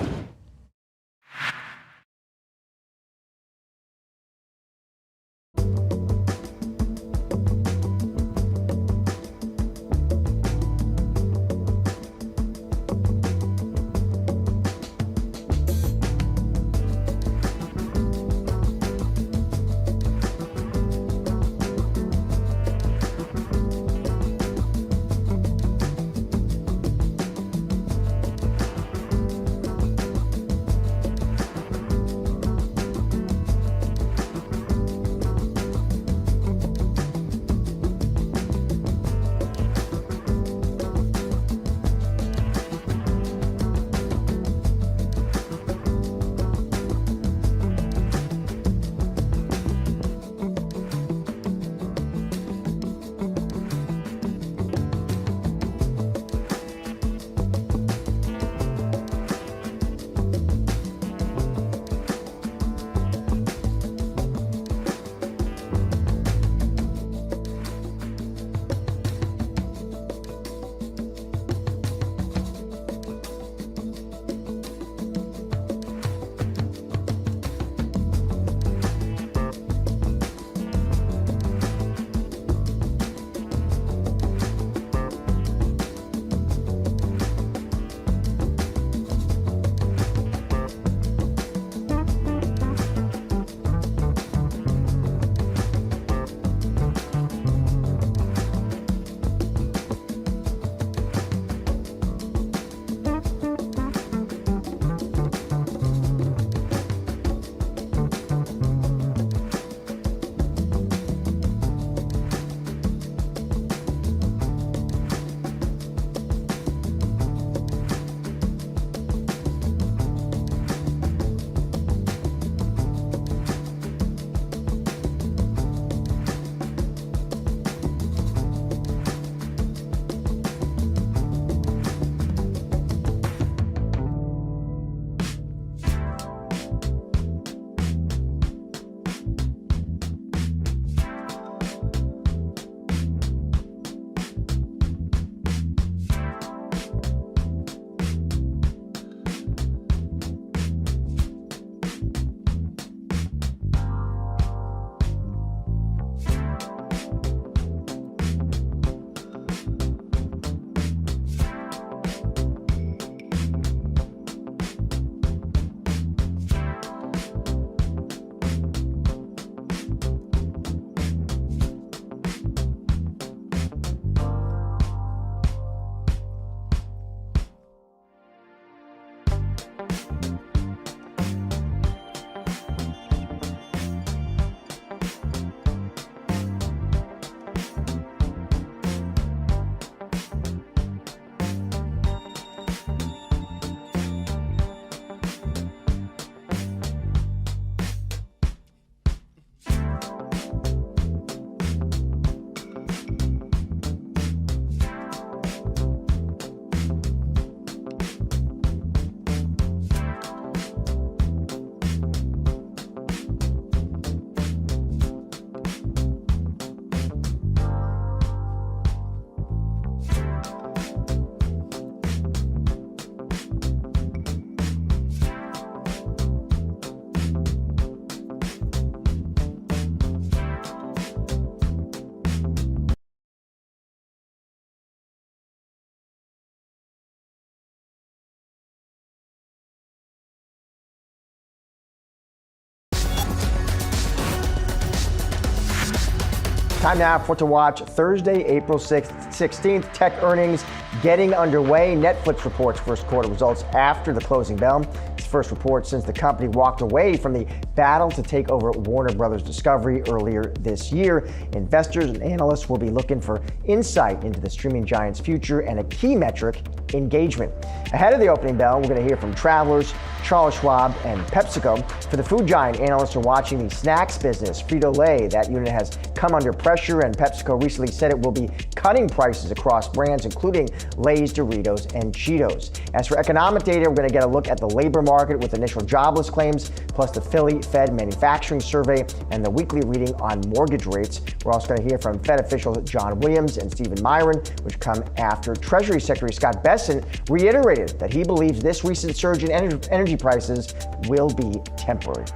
Time now for to watch Thursday, April 16th. Tech earnings getting underway. Netflix reports first quarter results after the closing bell. Its first report since the company walked away from the battle to take over Warner Brothers Discovery earlier this year. Investors and analysts will be looking for insight into the streaming giant's future and a key metric, engagement. Ahead of the opening bell, we're going to hear from Travelers, Charles Schwab, and PepsiCo. For the food giant, analysts are watching the snacks business, Frito-Lay. That unit has come under pressure, and PepsiCo recently said it will be cutting prices across brands, including Lay's, Doritos, and Cheetos. As for economic data, we're going to get a look at the labor market with initial jobless claims, plus the Philly Fed manufacturing survey and the weekly reading on mortgage rates. We're also going to hear from Fed officials John Williams and Stephen Myron, which come after Treasury Secretary Scott Bessent reiterated that he believes this recent surge in energy prices will be temporary.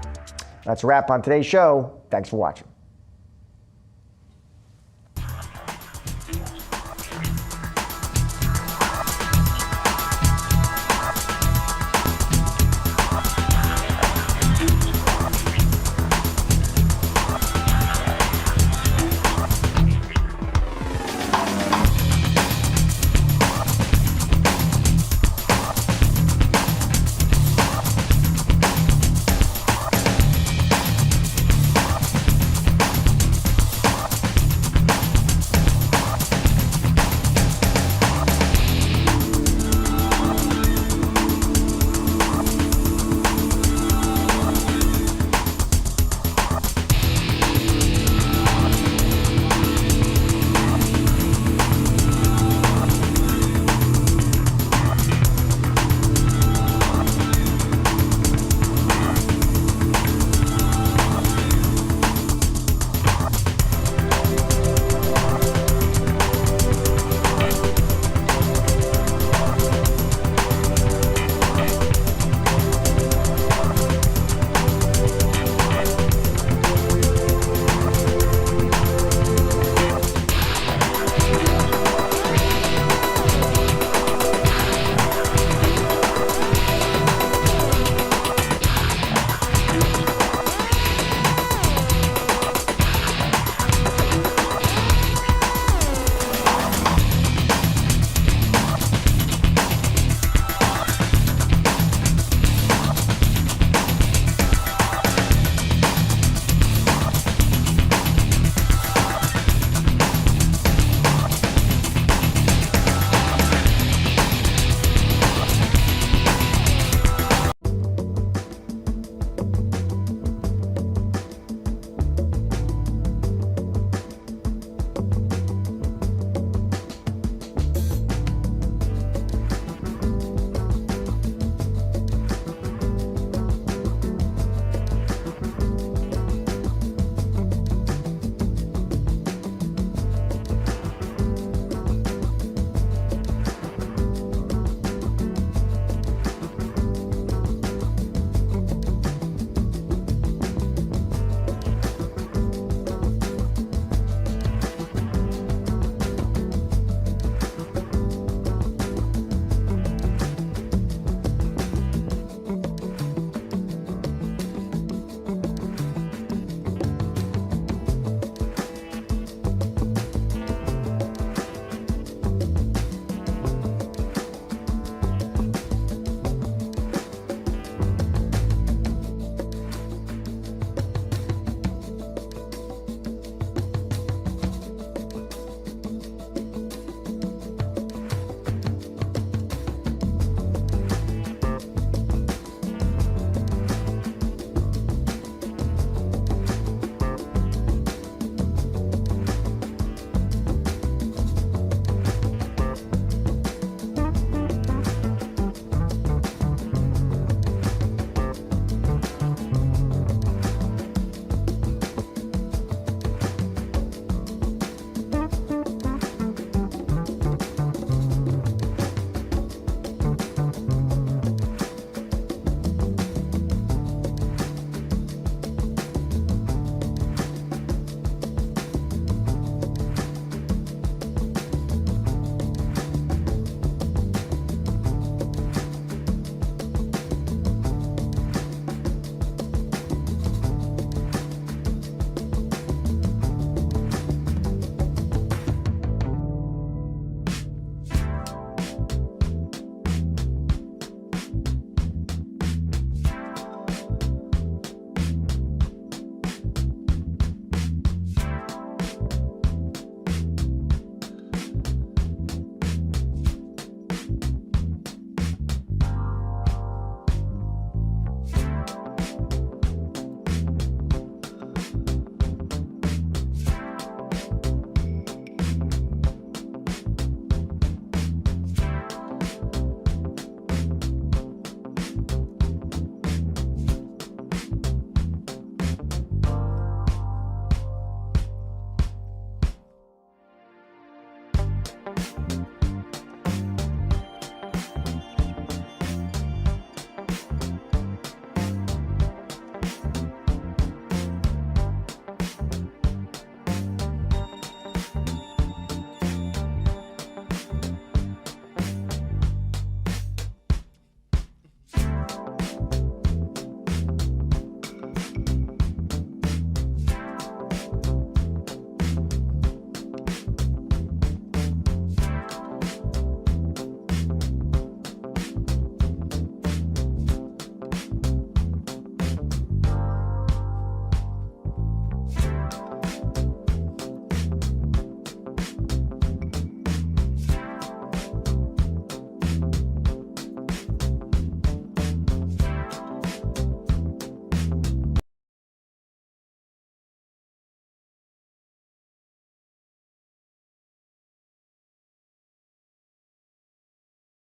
That's a wrap on today's show. Thanks for watching.